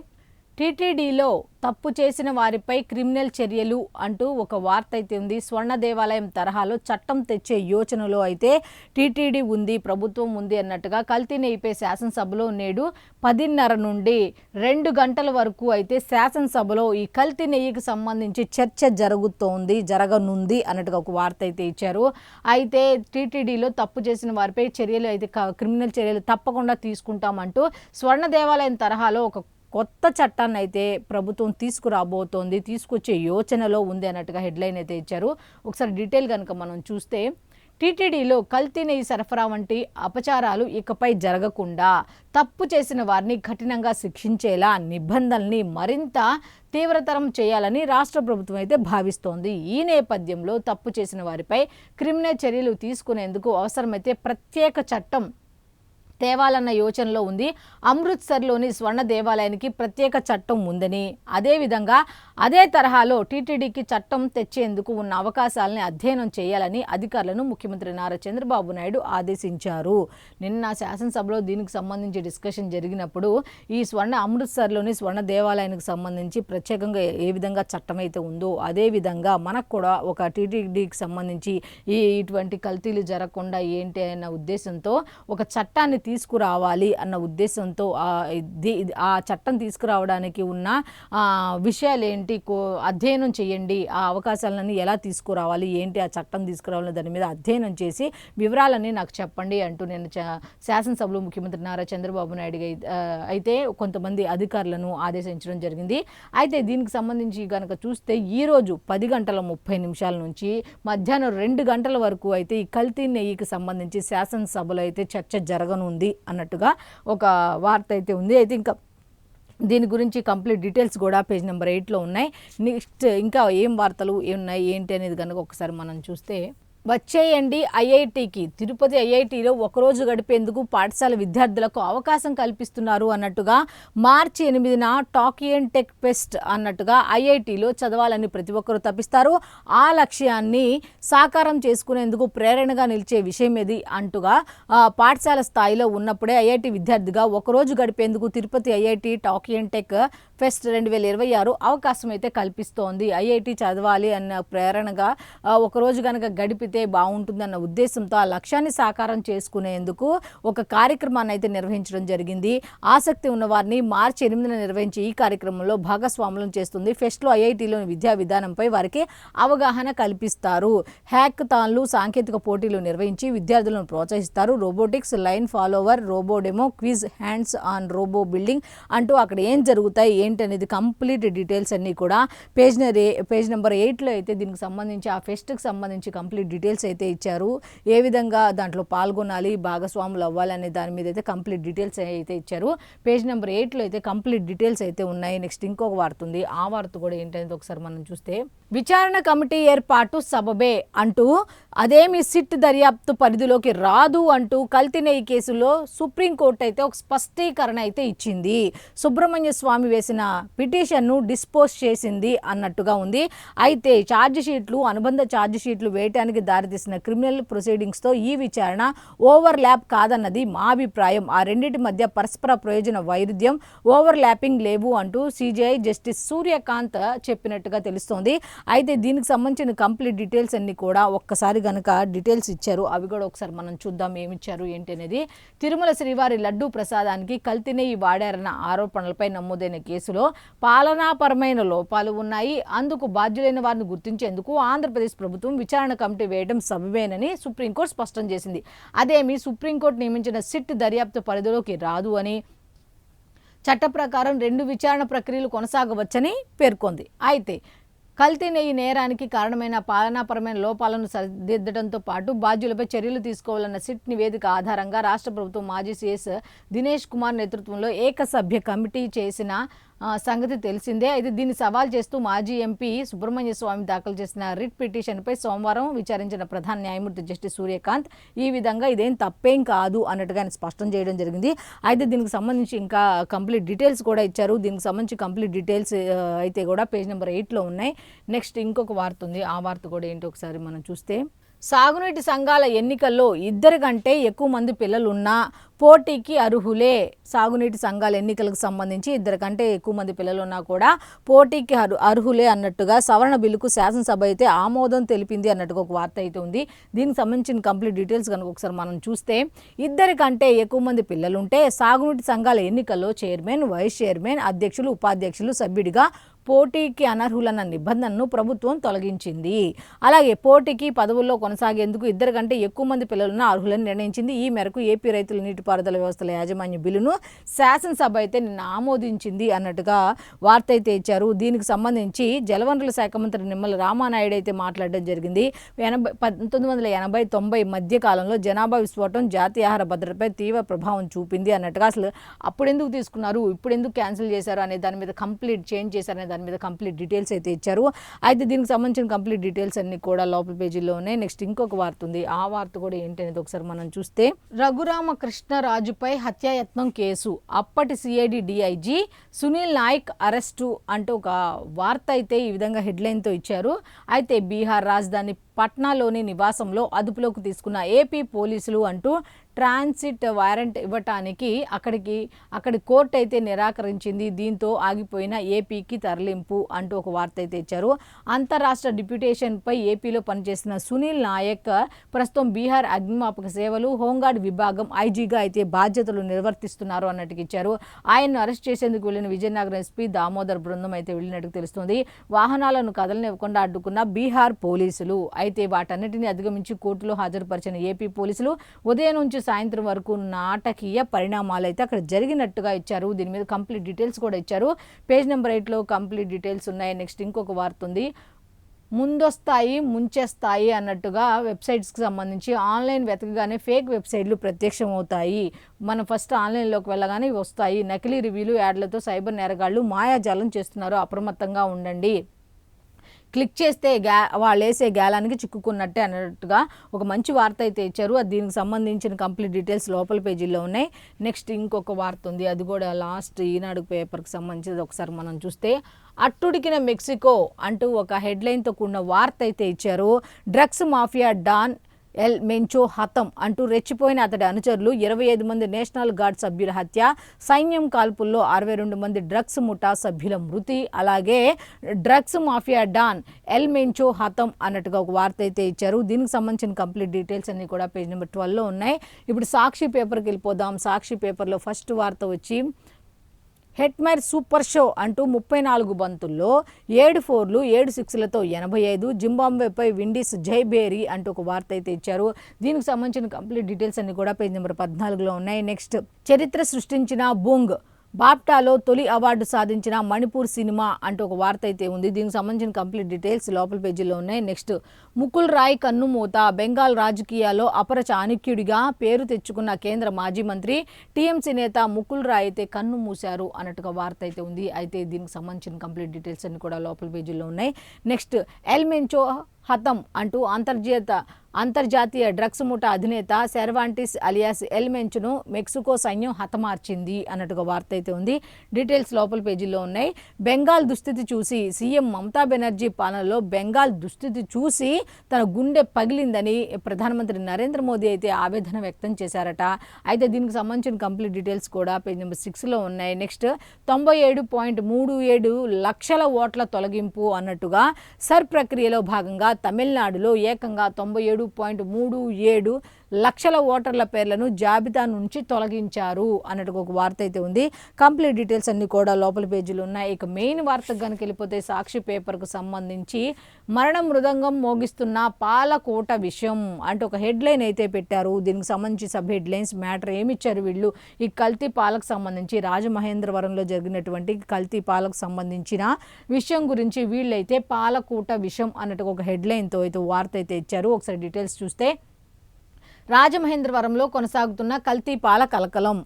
Speaker 1: టీటీడీలో తప్పు చేసిన వారిపై క్రిమినల్ చర్యలు అంటూ ఒక వార్త అయితే ఉంది. స్వర్ణ దేవాలయం తరహాలో చట్టం తెచ్చే యోచనలో అయితే టీటీడీ ఉంది, ప్రభుత్వం ఉంది అన్నట్టుగా కల్తీ నెయ్యిపై శాసనసభలో నేడు 10:30 నుండి 2 గంటల వరకు అయితే శాసనసభలో ఈ కల్తీ నెయ్యికి సంబంధించి చర్చ జరగనుంది అన్నట్టుగా ఒక వార్త అయితే ఇచ్చారు. అయితే టీటీడీలో తప్పు చేసిన వారిపై చర్యలు అయితే క్రిమినల్ చర్యలు తప్పకుండా తీసుకుంటామంటూ స్వర్ణ దేవాలయం తరహాలో ఒక కొత్త చట్టాన్ని అయితే ప్రభుత్వం తీసుకొచ్చే యోచనలో ఉంది అన్నట్టుగా హెడ్లైన్ అయితే ఇచ్చారు. ఒకసారి డీటెయిల్ కనుక మనం చూస్తే టీటీడీలో కల్తీ నెయ్యి సరఫరా వంటి అపచారాలు ఇకపై జరగకుండా తప్పు చేసిన వారిని కఠినంగా శిక్షించేలా నిబంధనల్ని మరింత తీవ్రతరం చేయాలని రాష్ట్ర ప్రభుత్వం అయితే భావిస్తోంది. ఈ నేపథ్యంలో తప్పు చేసిన వారిపై క్రిమినల్ చర్యలు తీసుకునేందుకు అవసరమైతే ప్రత్యేక చట్టం తేవాలన్న యోచనలో ఉంది. అమృత్సర్లోని స్వర్ణ దేవాలయానికి ప్రత్యేక చట్టం ఉందని, అదేవిధంగా అదే తరహాలో టీటీడీకి చట్టం తెచ్చేందుకు ఉన్న అవకాశాలని అధ్యయనం చేయాలని అధికారులను ముఖ్యమంత్రి నారా చంద్రబాబు నాయుడు ఆదేశించారు. నిన్న శాసనసభలో దీనికి సంబంధించి డిస్కషన్ జరిగినప్పుడు ఈ అమృత్సర్లోని స్వర్ణ దేవాలయానికి సంబంధించి ప్రత్యేకంగా ఏ విధంగా చట్టం అయితే ఉందో అదేవిధంగా మనకు కూడా ఒక టీటీడీకి సంబంధించి ఇటువంటి కల్తీలు జరగకుండా ఏంటి అన్న ఉద్దేశంతో ఒక చట్టాన్ని తీసుకురావాలి అన్న ఉద్దేశంతో ఆ చట్టం తీసుకురావడానికి ఉన్న విషయాలు ఏంటి అధ్యయనం చేయండి, ఆ అవకాశాలను ఎలా తీసుకురావాలి ఏంటి, ఆ చట్టం తీసుకురావాలని దాని మీద అధ్యయనం చేసి వివరాలన్నీ నాకు చెప్పండి అంటూ నేను శాసనసభలో ముఖ్యమంత్రి నారా చంద్రబాబు నాయుడు అయితే కొంతమంది అధికారులను ఆదేశించడం జరిగింది. అయితే దీనికి సంబంధించి కనుక చూస్తే ఈరోజు 10:30 నుంచి మధ్యాహ్నం 2 గంటల వరకు అయితే ఈ కల్తీ నెయ్యికి సంబంధించి శాసనసభలో అయితే చర్చ జరగనుంది అన్నట్టుగా ఒక వార్త అయితే ఉంది. అయితే ఇంకా దీని గురించి కంప్లీట్ డీటెయిల్స్ కూడా పేజ్ నెంబర్ 8లో ఉన్నాయి. నెక్స్ట్ ఇంకా ఏం వార్తలు ఉన్నాయి ఏంటి అనేది కనుక ఒకసారి మనం చూస్తే, వచ్చేయండి ఐఐటికి. తిరుపతి ఐఐటిలో ఒకరోజు గడిపేందుకు పాఠశాల విద్యార్థులకు అవకాశం కల్పిస్తున్నారు అన్నట్టుగా మార్చి 8న టాకియన్ టెక్ ఫెస్ట్ అన్నట్టుగా ఐఐటిలో చదవాలని ప్రతి ఒక్కరూ తప్పిస్తారు. ఆ లక్ష్యాన్ని సాకారం చేసుకునేందుకు ప్రేరణగా నిలిచే విషయం ఏది అంటుగా పాఠశాల స్థాయిలో ఉన్నప్పుడే ఐఐటి విద్యార్థిగా ఒకరోజు గడిపేందుకు తిరుపతి ఐఐటి టాకియన్ టెక్ ఫెస్ట్ 2026 అవకాశం అయితే కల్పిస్తోంది. ఐఐటి చదవాలి అన్న ప్రేరణగా ఒకరోజు కనుక గడిపితే బాగుంటుందన్న ఉద్దేశంతో ఆ లక్ష్యాన్ని సాకారం చేసుకునేందుకు ఒక కార్యక్రమాన్ని అయితే నిర్వహించడం జరిగింది. ఆసక్తి ఉన్న వారిని మార్చి 8న నిర్వహించి ఈ కార్యక్రమంలో భాగస్వాములను చేస్తుంది. ఫెస్ట్లో ఐఐటిలోని విద్యా విధానంపై వారికి అవగాహన కల్పిస్తారు. హ్యాకథాన్లు, సాంకేతిక పోటీలు నిర్వహించి విద్యార్థులను ప్రోత్సహిస్తారు. Robotics, line follower, robo demo, quiz, hands on robo building అంటూ అక్కడ ఏం జరుగుతాయి ఏంటనేది కంప్లీట్ డీటెయిల్స్ అన్నీ కూడా పేజ్ నెంబర్ 8లో అయితే దీనికి సంబంధించి ఆ ఫెస్ట్కి సంబంధించి కంప్లీట్ డీటెయిల్స్ అయితే ఇచ్చారు. ఏ విధంగా దాంట్లో పాల్గొనాలి, భాగస్వాములు అవ్వాలి అనే దాని మీద అయితే కంప్లీట్ డీటెయిల్స్ అయితే ఇచ్చారు. పేజ్ నెంబర్ 8లో అయితే కంప్లీట్ డీటెయిల్స్ అయితే ఉన్నాయి. నెక్స్ట్ ఇంకొక వార్త ఉంది. ఆ వార్త కూడా ఏంటనేది ఒకసారి మనం చూస్తే, విచారణ కమిటీ ఏర్పాటు సబబే అంటూ అదేమి సిట్ దర్యాప్తు పరిధిలోకి రాదు అంటూ కల్తీ నెయ్యి కేసులో సుప్రీంకోర్టు అయితే ఒక స్పష్టీకరణ అయితే ఇచ్చింది. సుబ్రహ్మణ్య స్వామి వేసిన పిటిషన్ను డిస్పోజ్ చేసింది అన్నట్టుగా ఉంది. అయితే ఛార్జ్ షీట్లు, అనుబంధ ఛార్జ్ షీట్లు వేయటానికి దారితీసిన క్రిమినల్ ప్రొసీడింగ్స్తో ఈ విచారణ ఓవర్ ల్యాప్ కాదన్నది మా అభిప్రాయం. ఆ రెండింటి మధ్య పరస్పర ప్రయోజన వైరుధ్యం, ఓవర్ ల్యాపింగ్ లేవు అంటూ సిజేఐ జస్టిస్ సూర్యకాంత్ చెప్పినట్టుగా తెలుస్తోంది. అయితే దీనికి సంబంధించిన కంప్లీట్ డీటెయిల్స్ అన్ని కూడా ఒక్కసారి కనుక డీటెయిల్స్ ఇచ్చారు. అవి కూడా ఒకసారి మనం చూద్దాం ఏమిచ్చారు ఏంటి అనేది. తిరుమల శ్రీవారి లడ్డూ ప్రసాదానికి కల్తీ నెయ్యి వాడారన్న ఆరోపణలపై నమోదైన కేసులో పాలనాపరమైన లోపాలు ఉన్నాయి. అందుకు బాధ్యులైన వారిని గుర్తించేందుకు ఆంధ్రప్రదేశ్ ప్రభుత్వం విచారణ కమిటీ వేయడం సబబేనని సుప్రీంకోర్టు స్పష్టం చేసింది. అదేమి సుప్రీంకోర్టు నియమించిన సిట్ దర్యాప్తు పరిధిలోకి రాదు అని, చట్ట ప్రకారం 2 విచారణ ప్రక్రియలు కొనసాగవచ్చని పేర్కొంది. అయితే కల్తీ నెయ్యి నేరానికి కారణమైన పాలనాపరమైన లోపాలను సరిదిద్దడంతో పాటు బాధ్యులపై చర్యలు తీసుకోవాలన్న సిట్ నివేదిక ఆధారంగా రాష్ట్ర ప్రభుత్వం మాజీ సీఎస్ దినేష్ కుమార్ నేతృత్వంలో ఏకసభ్య కమిటీ చేసిన సంగతి తెలిసిందే. అయితే దీన్ని సవాల్ చేస్తూ మాజీ ఎంపీ సుబ్రహ్మణ్య స్వామి దాఖలు చేసిన రిట్ పిటిషన్పై సోమవారం విచారించిన ప్రధాన న్యాయమూర్తి జస్టిస్ సూర్యకాంత్ ఈ విధంగా ఇదేం తప్పేం కాదు అన్నట్టుగా ఆయన స్పష్టం చేయడం జరిగింది. అయితే దీనికి సంబంధించి ఇంకా కంప్లీట్ డీటెయిల్స్ కూడా ఇచ్చారు. దీనికి సంబంధించి కంప్లీట్ డీటెయిల్స్ అయితే కూడా పేజ్ నెంబర్ 8లో ఉన్నాయి. నెక్స్ట్ ఇంకొక వార్త ఉంది. ఆ వార్త కూడా ఏంటో ఒకసారి మనం చూస్తే, సాగునీటి సంఘాల ఎన్నికల్లో 2 కంటే ఎక్కువ మంది పిల్లలున్నా పోటీకి అర్హులే. సాగునీటి సంఘాల ఎన్నికలకు సంబంధించి 2 కంటే ఎక్కువ మంది పిల్లలున్నా కూడా పోటీకి అర్హులే అన్నట్టుగా సవరణ బిల్లుకు శాసనసభ అయితే ఆమోదం తెలిపింది అన్నట్టుగా ఒక వార్త అయితే ఉంది. దీనికి సంబంధించిన కంప్లీట్ డీటెయిల్స్ కనుక ఒకసారి మనం చూస్తే, 2 కంటే ఎక్కువ మంది పిల్లలుంటే సాగునీటి సంఘాల ఎన్నికల్లో చైర్మన్, వైస్ చైర్మన్, అధ్యక్షులు, ఉపాధ్యక్షులు సభ్యుడిగా పోటీకి అనర్హులన్న నిబంధనను ప్రభుత్వం తొలగించింది. అలాగే పోటీకి పదవుల్లో కొనసాగేందుకు 2 కంటే ఎక్కువ మంది పిల్లలున్న అర్హులని నిర్ణయించింది. ఈ మేరకు ఏపీ రైతుల నీటిపారుదల వ్యవస్థల యాజమాన్య బిల్లును శాసనసభ అయితే నిన్న ఆమోదించింది అన్నట్టుగా వార్త అయితే ఇచ్చారు. దీనికి సంబంధించి జలవనరుల శాఖ మంత్రి నిమ్మల రామానాయుడు అయితే మాట్లాడడం జరిగింది. 1980-90 మధ్య కాలంలో జనాభా విస్ఫోటం జాతీయ ఆహార భద్రతపై తీవ్ర ప్రభావం చూపింది అన్నట్టుగా, అసలు అప్పుడు ఎందుకు తీసుకున్నారు, ఇప్పుడు ఎందుకు క్యాన్సిల్ చేశారు అనే దాని మీద కంప్లీట్ చేంజ్ చేశారనే దాని మీద కంప్లీట్ డీటెయిల్స్ అయితే ఇచ్చారు. అయితే దీనికి సంబంధించిన కంప్లీట్ డీటెయిల్స్ అన్ని కూడా లోపల పేజీలో ఉన్నాయి. నెక్స్ట్ ఇంకొక వార్త ఉంది. ఆ వార్త కూడా ఏంటనేది ఒకసారి మనం చూస్తే, రఘురామకృష్ణరాజుపై హత్యాయత్నం కేసు, అప్పటి CID DIG Sunil Nayak arrest అంటూ ఒక వార్త అయితే ఈ విధంగా హెడ్లైన్తో ఇచ్చారు. అయితే బీహార్ రాజధాని పట్నాలోని నివాసంలో అదుపులోకి తీసుకున్న ఏపీ పోలీసులు అంటూ ట్రాన్సిట్ వారెంట్ ఇవ్వటానికి అక్కడి కోర్టు అయితే నిరాకరించింది. దీంతో ఆగిపోయిన ఏపీకి తరలింపు అంటూ ఒక వార్త అయితే ఇచ్చారు. అంతరాష్ట్ర డిప్యూటేషన్పై ఏపీలో పనిచేసిన సునీల్ నాయక్ ప్రస్తుతం బీహార్ అగ్నిమాపక సేవలు హోంగార్డ్ విభాగం ఐజీగా అయితే బాధ్యతలు నిర్వర్తిస్తున్నారు అన్నట్టుగా ఇచ్చారు. ఆయన్ను అరెస్ట్ చేసేందుకు వెళ్లిన విజయనగరం ఎస్పీ దామోదర్ బృందం అయితే వెళ్ళినట్టు తెలుస్తుంది. వాహనాలను కదలనివ్వకుండా అడ్డుకున్న బీహార్ పోలీసులు అయితే వాటన్నిటిని అధిగమించి కోర్టులో హాజరుపరిచిన ఏపీ పోలీసులు ఉదయం నుంచి సాయంత్రం వరకు నాటకీయ పరిణామాలు అయితే అక్కడ జరిగినట్టుగా ఇచ్చారు. దీని మీద కంప్లీట్ డీటెయిల్స్ కూడా ఇచ్చారు. పేజ్ నెంబర్ 8లో కంప్లీట్ డీటెయిల్స్ ఉన్నాయి. నెక్స్ట్ ఇంకొక వార్త ఉంది. ముందొస్తాయి ముంచేస్తాయి అన్నట్టుగా వెబ్సైట్స్కి సంబంధించి ఆన్లైన్ వెతకగానే ఫేక్ వెబ్సైట్లు ప్రత్యక్షం అవుతాయి. మనం ఫస్ట్ ఆన్లైన్లోకి వెళ్ళగానే ఇవి వస్తాయి. నకిలీ రివ్యూలు యాడ్లతో సైబర్ నేరగాళ్లు మాయాజాలం చేస్తున్నారు, అప్రమత్తంగా ఉండండి. క్లిక్ చేస్తే వాళ్ళు వేసే గాలానికి చిక్కుకున్నట్టే అన్నట్టుగా ఒక మంచి వార్త అయితే ఇచ్చారు. అది దీనికి సంబంధించిన కంప్లీట్ డీటెయిల్స్ లోపల పేజీలో ఉన్నాయి. నెక్స్ట్ ఇంకొక వార్త ఉంది, అది కూడా లాస్ట్ ఈనాడు పేపర్కి సంబంధించింది. ఒకసారి మనం చూస్తే అట్టుడికిన మెక్సికో అంటూ ఒక హెడ్లైన్తో కూడిన వార్త అయితే ఇచ్చారు. డ్రగ్స్ మాఫియా డాన్ ఎల్ మెంచో హతం అంటూ రెచ్చిపోయిన అతడి అనుచరులు, 25 మంది నేషనల్ గార్డ్ సభ్యుల హత్య, సైన్యం కాల్పుల్లో 62 మంది డ్రగ్స్ ముఠా సభ్యుల మృతి, అలాగే డ్రగ్స్ మాఫియా డాన్ ఎల్ మెంచో హతం అన్నట్టుగా ఒక వార్త అయితే ఇచ్చారు. దీనికి సంబంధించిన కంప్లీట్ డీటెయిల్స్ అన్ని కూడా పేజ్ నెంబర్ 12లో ఉన్నాయి. ఇప్పుడు సాక్షి పేపర్కి వెళ్ళిపోదాం. సాక్షి పేపర్లో ఫస్ట్ వార్త వచ్చి హెట్మైర్ సూపర్ షో అంటూ 34 బంతుల్లో 7 4లు 7 6లతో 85, జింబాబ్వేపై విండీస్ జైబేరీ అంటూ ఒక వార్త అయితే ఇచ్చారు. దీనికి సంబంధించిన కంప్లీట్ డీటెయిల్స్ అన్ని కూడా పేజ్ నెంబర్ 14లో ఉన్నాయి. నెక్స్ట్ చరిత్ర సృష్టించిన బూంగ్, బాప్టాలో తొలి అవార్డు సాధించిన మణిపూర్ సినిమా అంటూ ఒక వార్త అయితే ఉంది. దీనికి సంబంధించిన కంప్లీట్ డీటెయిల్స్ లోపల పేజీలో ఉన్నాయి. నెక్స్ట్ ముకుల్ రాయ్ కన్నుమూత, బెంగాల్ రాజకీయాల్లో అపర చాణక్యుడిగా పేరు తెచ్చుకున్న కేంద్ర మాజీ మంత్రి టీఎంసీ నేత ముకుల్ రాయ్ అయితే కన్ను మూశారు అన్నట్టుగా వార్త అయితే ఉంది. అయితే దీనికి సంబంధించిన కంప్లీట్ డీటెయిల్స్ అన్ని కూడా లోపల పేజీలో ఉన్నాయి. నెక్స్ట్ ఎల్ మెంచో హతం అంటూ అంతర్జాతీయ డ్రగ్స్ ముఠా అధినేత సెర్వాంటిస్ అలియాస్ ఎల్ మెంచును మెక్సికో సైన్యం హతమార్చింది అన్నట్టుగా వార్త అయితే ఉంది. డీటెయిల్స్ లోపల పేజీలో ఉన్నాయి. బెంగాల్ దుస్థితి చూసి సీఎం మమతా బెనర్జీ పాలనలో బెంగాల్ దుస్థితి చూసి తన గుండె పగిలిందని ప్రధానమంత్రి నరేంద్ర మోదీ అయితే ఆవేదన వ్యక్తం చేశారట. అయితే దీనికి సంబంధించిన కంప్లీట్ డీటెయిల్స్ కూడా పేజ్ నెంబర్ 6లో ఉన్నాయి. నెక్స్ట్ 97.37 లక్షల ఓట్ల తొలగింపు అన్నట్టుగా సర్ ప్రక్రియలో భాగంగా తమిళనాడులో ఏకంగా 97.37 లక్షల ఓటర్ల పేర్లను జాబితా నుంచి తొలగించారు అన్నట్టుగా ఒక వార్త అయితే ఉంది. కంప్లీట్ డీటెయిల్స్ అన్ని కూడా లోపల పేజీలు ఉన్నాయి. ఇక మెయిన్ వార్తకు కనుక వెళ్ళిపోతే సాక్షి పేపర్కు సంబంధించి మరణ మృదంగం మోగిస్తున్న పాలకోట విషయం అంటూ ఒక హెడ్లైన్ అయితే పెట్టారు. దీనికి సంబంధించి సబ్ హెడ్లైన్స్ మ్యాటర్ ఏమిచ్చారు వీళ్ళు, ఈ కల్తీ పాలకు సంబంధించి రాజమహేంద్రవరంలో జరిగినటువంటి కల్తీ పాలకు సంబంధించిన విషయం గురించి వీళ్ళైతే పాలకోట విషయం అన్నట్టు ఒక హెడ్లైన్తో అయితే వార్త అయితే ఇచ్చారు. ఒకసారి డీటెయిల్స్ చూస్తే రాజమహేంద్రవరంలో కొనసాగుతున్న కల్తీ పాల కలకలం,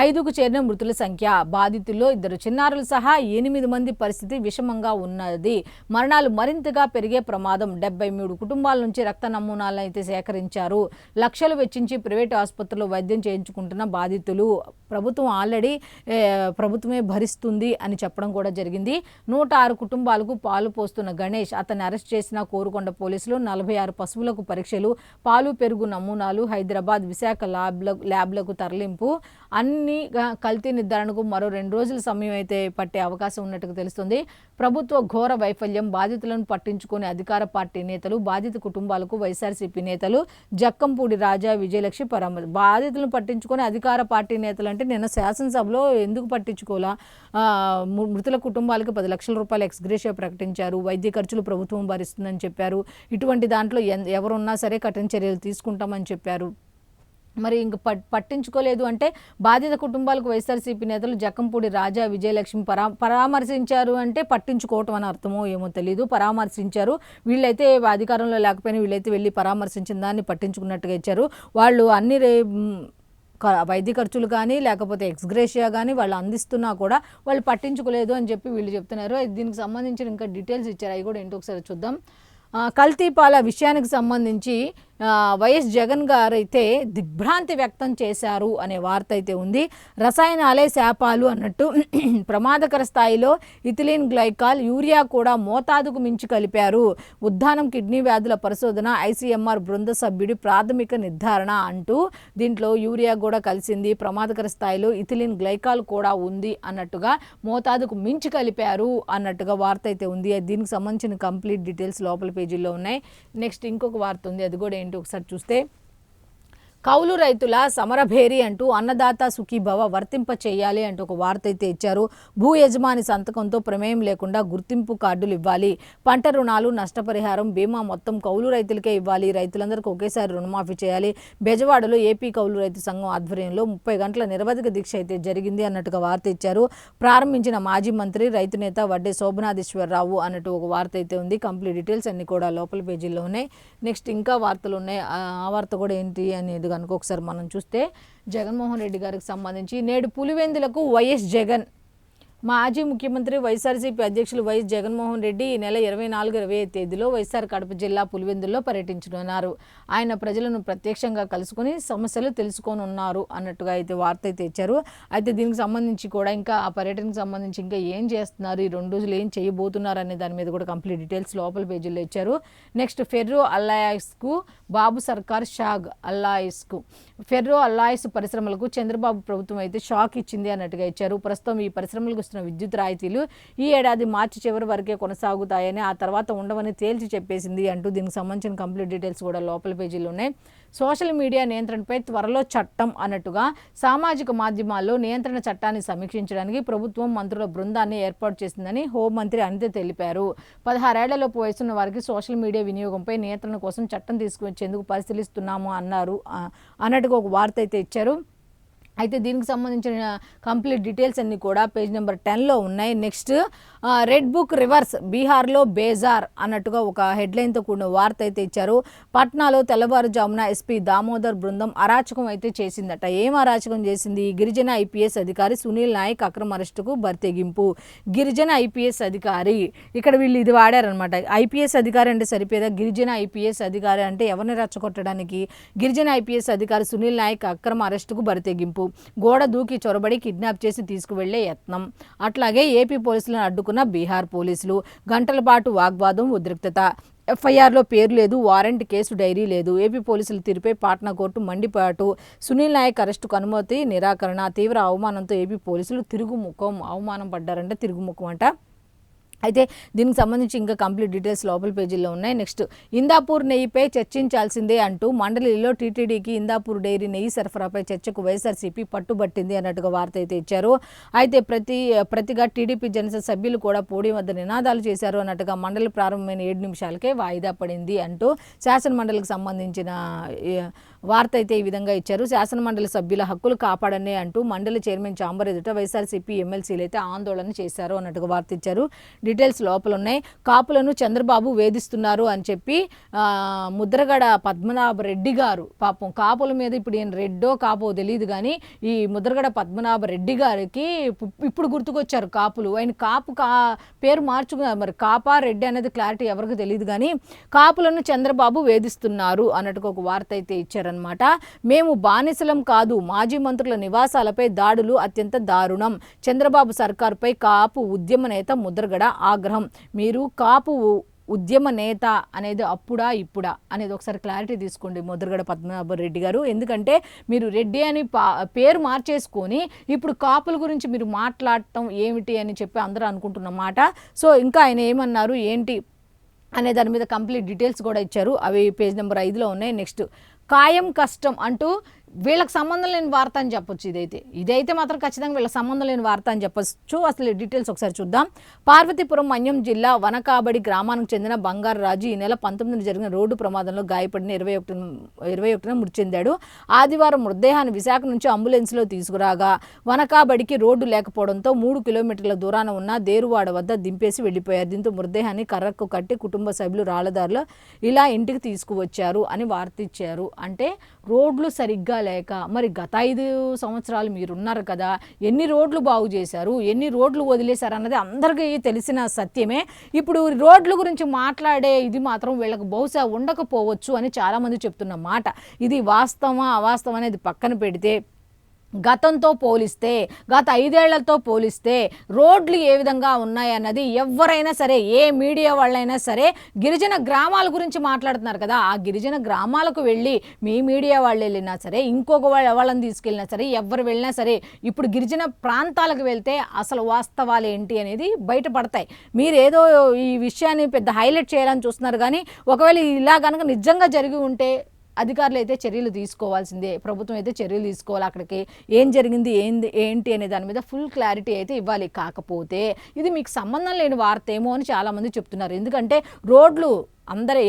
Speaker 1: 5కు చేరిన మృతుల సంఖ్య, బాధితుల్లో 2 చిన్నారులు సహా 8 మంది పరిస్థితి విషమంగా ఉన్నది. మరణాలు మరింతగా పెరిగే ప్రమాదం. 73 కుటుంబాల నుంచి రక్త నమూనాలను అయితే సేకరించారు. లక్షలు వెచ్చించి ప్రైవేటు ఆసుపత్రుల్లో వైద్యం చేయించుకుంటున్న బాధితులు. ప్రభుత్వం ఆల్రెడీ ప్రభుత్వమే భరిస్తుంది అని చెప్పడం కూడా జరిగింది. 106 కుటుంబాలకు పాలు పోస్తున్న గణేష్, అతన్ని అరెస్ట్ చేసిన కోరుకొండ పోలీసులు. 46 పశువులకు పరీక్షలు, పాలు పెరుగు నమూనాలు హైదరాబాద్ విశాఖ ల్యాబ్లకు తరలింపు. అన్ని కల్తీ నిర్ధారణకు మరో 2 రోజుల సమయం అయితే పట్టే అవకాశం ఉన్నట్టుగా తెలుస్తుంది. ప్రభుత్వ ఘోర వైఫల్యం, బాధితులను పట్టించుకునే అధికార పార్టీ నేతలు, బాధిత కుటుంబాలకు వైఎస్ఆర్సీపీ నేతలు. జక్కంపూడి రాజా విజయలక్ష్మి పరామర్శ. బాధితులను పట్టించుకునే అధికార పార్టీ నేతలు అంటే నిన్న శాసనసభలో ఎందుకు పట్టించుకోవాలా? మృతుల కుటుంబాలకు 10 లక్షల రూపాయల ఎక్స్గ్రేషియా ప్రకటించారు. వైద్య ఖర్చులు ప్రభుత్వం భరిస్తుందని చెప్పారు. ఇటువంటి దాంట్లో ఎవరున్నా సరే కఠిన చర్యలు తీసుకుంటామని చెప్పారు. మరి ఇంక పట్టించుకోలేదు అంటే బాధిత కుటుంబాలకు వైఎస్ఆర్సీపీ నేతలు జక్కంపూడి రాజా విజయలక్ష్మి పరామర్శించారు అంటే పట్టించుకోవటం అని అర్థమో ఏమో తెలీదు. పరామర్శించారు. వీళ్ళైతే అధికారంలో లేకపోయినా వీళ్ళైతే వెళ్ళి పరామర్శించిన దాన్ని పట్టించుకున్నట్టుగా ఇచ్చారు. వాళ్ళు అన్ని వైద్య ఖర్చులు కానీ లేకపోతే ఎక్స్గ్రేషియా కానీ వాళ్ళు అందిస్తున్నా కూడా వాళ్ళు పట్టించుకోలేదు అని చెప్పి వీళ్ళు చెప్తున్నారు. దీనికి సంబంధించిన ఇంకా డీటెయిల్స్ ఇచ్చారు. అవి కూడా ఏంటో ఒకసారి చూద్దాం. కల్తీపాల విషయానికి సంబంధించి వైఎస్ జగన్ గారు అయితే దిగ్భ్రాంతి వ్యక్తం చేశారు అనే వార్త అయితే ఉంది. రసాయనాలే శాపాలు అన్నట్టు ప్రమాదకర స్థాయిలో ఇథిలీన్ గ్లైకాల్, యూరియా కూడా మోతాదుకు మించి కలిపారు. ఉద్దానం కిడ్నీ వ్యాధుల పరిశోధన ఐసీఎంఆర్ బృంద సభ్యుడి ప్రాథమిక నిర్ధారణ అంటూ దీంట్లో యూరియా కూడా కలిసింది, ప్రమాదకర స్థాయిలో ఇథిలీన్ గ్లైకాల్ కూడా ఉంది అన్నట్టుగా మోతాదుకు మించి కలిపారు అన్నట్టుగా వార్త అయితే ఉంది. దీనికి సంబంధించిన కంప్లీట్ డీటెయిల్స్ లోపల పేజీల్లో ఉన్నాయి. నెక్స్ట్ ఇంకొక వార్త ఉంది, అది కూడా ఏంటి ఒకసారి చూస్తే కౌలు రైతుల సమరభేరి అంటూ అన్నదాత సుఖీభవ వర్తింప చేయాలి అంటూ ఒక వార్త అయితే ఇచ్చారు. భూ యజమాని సంతకంతో ప్రమేయం లేకుండా గుర్తింపు కార్డులు ఇవ్వాలి, పంట రుణాలు, నష్టపరిహారం, బీమా మొత్తం కౌలు రైతులకే ఇవ్వాలి, రైతులందరికీ ఒకేసారి రుణమాఫీ చేయాలి. బెజవాడలో ఏపీ కౌలు రైతు సంఘం ఆధ్వర్యంలో 30 గంటల నిరవధిక దీక్ష అయితే జరిగింది అన్నట్టుగా వార్త ఇచ్చారు. ప్రారంభించిన మాజీ మంత్రి రైతు నేత వడ్డే శోభనాధీశ్వరరావు అన్నట్టు ఒక వార్త అయితే ఉంది. కంప్లీట్ డీటెయిల్స్ అన్ని కూడా లోపల పేజీల్లో ఉన్నాయి. నెక్స్ట్ ఇంకా వార్తలు ఉన్నాయి. ఆ వార్త కూడా ఏంటి అనేది కనుక ఒకసారి మనం చూస్తే, జగన్మోహన్ రెడ్డి గారికి సంబంధించి నేడు పులివెందులకు వైఎస్ జగన్. మాజీ ముఖ్యమంత్రి వైఎస్ఆర్సీపీ అధ్యక్షులు వైఎస్ జగన్మోహన్ రెడ్డి ఈ నెల 24-25 తేదీలో వైఎస్ఆర్ కడప జిల్లా పులివెందుల్లో పర్యటించనున్నారు. ఆయన ప్రజలను ప్రత్యక్షంగా కలుసుకొని సమస్యలు తెలుసుకోనున్నారు అన్నట్టుగా అయితే వార్త అయితే ఇచ్చారు. అయితే దీనికి సంబంధించి కూడా ఇంకా ఆ పర్యటనకు సంబంధించి ఇంకా ఏం చేస్తున్నారు, ఈ 2 రోజులు ఏం చేయబోతున్నారు అనే దాని మీద కూడా కంప్లీట్ డీటెయిల్స్ లోపల పేజీలో ఇచ్చారు. నెక్స్ట్ ఫెర్రో అల్లాయస్కు బాబు సర్కార్ షాక్. ఫెర్రో అల్లాయస్ పరిశ్రమలకు చంద్రబాబు ప్రభుత్వం అయితే షాక్ ఇచ్చింది అన్నట్టుగా ఇచ్చారు. ప్రస్తుతం ఈ పరిశ్రమలకు విద్యుత్ రాయితీలు ఈ ఏడాది మార్చి చివరి వరకే కొనసాగుతాయని, ఆ తర్వాత ఉండవని తేల్చి చెప్పేసింది అంటూ దీనికి సంబంధించిన కంప్లీట్ డీటెయిల్స్ కూడా లోపల పేజీలో ఉన్నాయి. సోషల్ మీడియా నియంత్రణపై త్వరలో చట్టం అన్నట్టుగా సామాజిక మాధ్యమాల్లో నియంత్రణ చట్టాన్ని సమీక్షించడానికి ప్రభుత్వం మంత్రుల బృందాన్ని ఏర్పాటు చేసిందని హోంమంత్రి అనిత తెలిపారు. 16 ఏళ్లలోపు వయసున్న వారికి సోషల్ మీడియా వినియోగంపై నియంత్రణ కోసం చట్టం తీసుకువచ్చేందుకు పరిశీలిస్తున్నాము అన్నట్టుగా ఒక వార్త అయితే ఇచ్చారు. అయితే దీనికి సంబంధించిన కంప్లీట్ డీటెయిల్స్ అన్నీ కూడా పేజ్ నెంబర్ 10లో ఉన్నాయి. నెక్స్ట్ రెడ్ బుక్ రివర్స్, బీహార్లో బేజార్ అన్నట్టుగా ఒక హెడ్లైన్తో కూడిన వార్త అయితే ఇచ్చారు. పట్నాలో తెల్లవారుజామున ఎస్పీ దామోదర్ బృందం అరాచకం అయితే చేసిందట. ఏం అరాచకం చేసింది? గిరిజన ఐపీఎస్ అధికారి సునీల్ నాయక్ అక్రమ అరెస్టుకు బరితెగింపు. గిరిజన ఐపీఎస్ అధికారి, ఇక్కడ వీళ్ళు ఇది వాడారనమాట. ఐపీఎస్ అధికారి అంటే సరిపోయేదా? గిరిజన ఐపీఎస్ అధికారి అంటే ఎవరిని రెచ్చగొట్టడానికి? గిరిజన ఐపీఎస్ అధికారి సునీల్ నాయక్ అక్రమ అరెస్టుకు బరితెగింపు. గోడ దూకి చొరబడి కిడ్నాప్ చేసి తీసుకువెళ్లే యత్నం. అట్లాగే ఏపీ పోలీసులను అడ్డుకున్న బీహార్ పోలీసులు. గంటల పాటు వాగ్వాదం, ఉద్రిక్తత. ఎఫ్ఐఆర్లో పేరు లేదు, వారెంట్, కేసు డైరీ లేదు. ఏపీ పోలీసుల తీరుపై పాట్నా కోర్టు మండిపాటు. సునీల్ నాయక్ అరెస్టుకు అనుమతి నిరాకరణ. తీవ్ర అవమానంతో ఏపీ పోలీసులు తిరుగుముఖం. అవమానం పడ్డారంటే తిరుగుముఖం అంట. అయితే దీనికి సంబంధించి ఇంకా కంప్లీట్ డీటెయిల్స్ లోపల పేజీల్లో ఉన్నాయి. నెక్స్ట్ ఇందాపూర్ నెయ్యిపై చర్చించాల్సిందే అంటూ మండలిలో టీటీడీకి ఇందాపూర్ డైరీ నెయ్యి సరఫరాపై చర్చకు వైఎస్ఆర్సీపీ పట్టుబట్టింది అన్నట్టుగా వార్త అయితే ఇచ్చారు. అయితే ప్రతిగా టీడీపీ జనసేన సభ్యులు కూడా పోడియం వద్ద నినాదాలు చేశారు అన్నట్టుగా మండలి ప్రారంభమైన 7 నిమిషాలకే వాయిదా పడింది అంటూ శాసన మండలికి సంబంధించిన వార్త అయితే ఈ విధంగా ఇచ్చారు. శాసనమండలి సభ్యుల హక్కులు కాపాడనే అంటూ మండలి చైర్మన్ చాంబర్ ఎదుట వైఎస్ఆర్సీపీ ఎమ్మెల్సీలు అయితే ఆందోళన చేశారు అన్నట్టుగా వార్త ఇచ్చారు. డీటెయిల్స్ లోపల ఉన్నాయి. కాపులను చంద్రబాబు వేధిస్తున్నారు అని చెప్పి ముద్రగడ పద్మనాభ రెడ్డి గారు, పాపం కాపుల మీద ఇప్పుడు ఈయన రెడ్డో కాపో తెలియదు కానీ ఈ ముద్రగడ పద్మనాభ రెడ్డి గారికి ఇప్పుడు గుర్తుకొచ్చారు కాపులు. ఆయన పేరు మార్చుకున్నారు, మరి కాపా రెడ్డి అనేది క్లారిటీ ఎవరికి తెలియదు కానీ కాపులను చంద్రబాబు వేధిస్తున్నారు అన్నట్టుగా ఒక వార్త అయితే ఇచ్చారనమాట. మేము బానిసలం కాదు, మాజీ మంత్రుల నివాసాలపై దాడులు అత్యంత దారుణం. చంద్రబాబు సర్కారుపై కాపు ఉద్యమ నేత ముద్రగడ ఆగ్రహం. మీరు కాపు ఉద్యమ నేత అనేది అప్పుడా ఇప్పుడా అనేది ఒకసారి క్లారిటీ తీసుకోండి ముద్రగడ పద్మనాభ రెడ్డి గారు. ఎందుకంటే మీరు రెడ్డి అని పేరు మార్చేసుకొని ఇప్పుడు కాపుల గురించి మీరు మాట్లాడటం ఏమిటి అని చెప్పి అందరూ అనుకుంటున్నమాట. సో ఇంకా ఆయన ఏమన్నారు ఏంటి అనే దాని మీద కంప్లీట్ డీటెయిల్స్ కూడా ఇచ్చారు. అవి పేజ్ నెంబర్ 5లో ఉన్నాయి. నెక్స్ట్ ఖాయం కష్టం అంటూ వీళ్ళకి సంబంధం లేని వార్త అని చెప్పొచ్చు. ఇదైతే మాత్రం ఖచ్చితంగా వీళ్ళకి సంబంధం లేని వార్త అని చెప్పొచ్చు. అసలు డీటెయిల్స్ ఒకసారి చూద్దాం. పార్వతీపురం మన్యం జిల్లా వనకాబడి గ్రామానికి చెందిన బంగారు రాజు ఈ నెల 19 జరిగిన రోడ్డు ప్రమాదంలో గాయపడిన 21న మృతి చెందాడు. ఆదివారం మృతదేహాన్ని విశాఖ నుంచి అంబులెన్స్లో తీసుకురాగా వనకాబడికి రోడ్డు లేకపోవడంతో 3 కిలోమీటర్ల దూరాన ఉన్న దేరువాడ వద్ద దింపేసి వెళ్లిపోయారు. దీంతో మృతదేహాన్ని కర్రకు కట్టి కుటుంబ సభ్యులు రాళ్లదారులు ఇలా ఇంటికి తీసుకువచ్చారు అని వార్త ఇచ్చారు. అంటే రోడ్లు సరిగ్గా లేక, మరి గత 5 సంవత్సరాలు మీరున్నారు కదా, ఎన్ని రోడ్లు బాగు చేశారు, ఎన్ని రోడ్లు వదిలేశారు అన్నది అందరికీ తెలిసిన సత్యమే. ఇప్పుడు రోడ్ల గురించి మాట్లాడే ఇది మాత్రం వీళ్ళకి బహుశా ఉండకపోవచ్చు అని చాలామంది చెప్తున్న మాట. ఇది వాస్తవమా అవాస్తవం అనేది పక్కన పెడితే గతంతో పోలిస్తే, గత 5 ఏళ్లతో పోలిస్తే రోడ్లు ఏ విధంగా ఉన్నాయన్నది ఎవరైనా సరే, ఏ మీడియా వాళ్ళైనా సరే గిరిజన గ్రామాల గురించి మాట్లాడుతున్నారు కదా, ఆ గిరిజన గ్రామాలకు వెళ్ళి మీ మీడియా వాళ్ళు వెళ్ళినా సరే, ఇంకొక వాళ్ళని తీసుకెళ్ళినా సరే, ఎవరు వెళ్ళినా సరే ఇప్పుడు గిరిజన ప్రాంతాలకు వెళ్తే అసలు వాస్తవాలు ఏంటి అనేది బయటపడతాయి. మీరు ఏదో ఈ విషయాన్ని పెద్ద హైలైట్ చేయాలని చూస్తున్నారు కానీ ఒకవేళ ఇలా కనుక నిజంగా జరిగి ఉంటే అధికారులు అయితే చర్యలు తీసుకోవాల్సిందే, ప్రభుత్వం అయితే చర్యలు తీసుకోవాలి, అక్కడికి ఏం జరిగింది ఏంటి అనే దాని మీద ఫుల్ క్లారిటీ అయితే ఇవ్వాలి. కాకపోతే ఇది మీకు సంబంధం లేని వార్త ఏమో అని చాలామంది చెప్తున్నారు. ఎందుకంటే రోడ్లు అందరి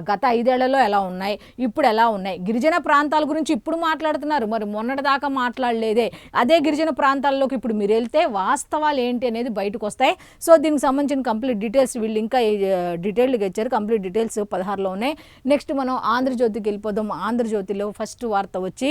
Speaker 1: గత 5 ఏళ్లలో ఎలా ఉన్నాయి, ఇప్పుడు ఎలా ఉన్నాయి, గిరిజన ప్రాంతాల గురించి ఇప్పుడు మాట్లాడుతున్నారు, మరి మొన్నటిదాకా మాట్లాడలేదే. అదే గిరిజన ప్రాంతాల్లోకి ఇప్పుడు మీరు వెళ్తే వాస్తవాలు ఏంటి అనేది బయటకు వస్తాయి. సో దీనికి సంబంధించిన కంప్లీట్ డీటెయిల్స్ వీళ్ళు ఇంకా డీటెయిల్డ్గా ఇచ్చారు. కంప్లీట్ డీటెయిల్స్ 16లో ఉన్నాయి. నెక్స్ట్ మనం ఆంధ్రజ్యోతికి వెళ్ళిపోదాం. ఆంధ్రజ్యోతిలో ఫస్ట్ వార్త వచ్చి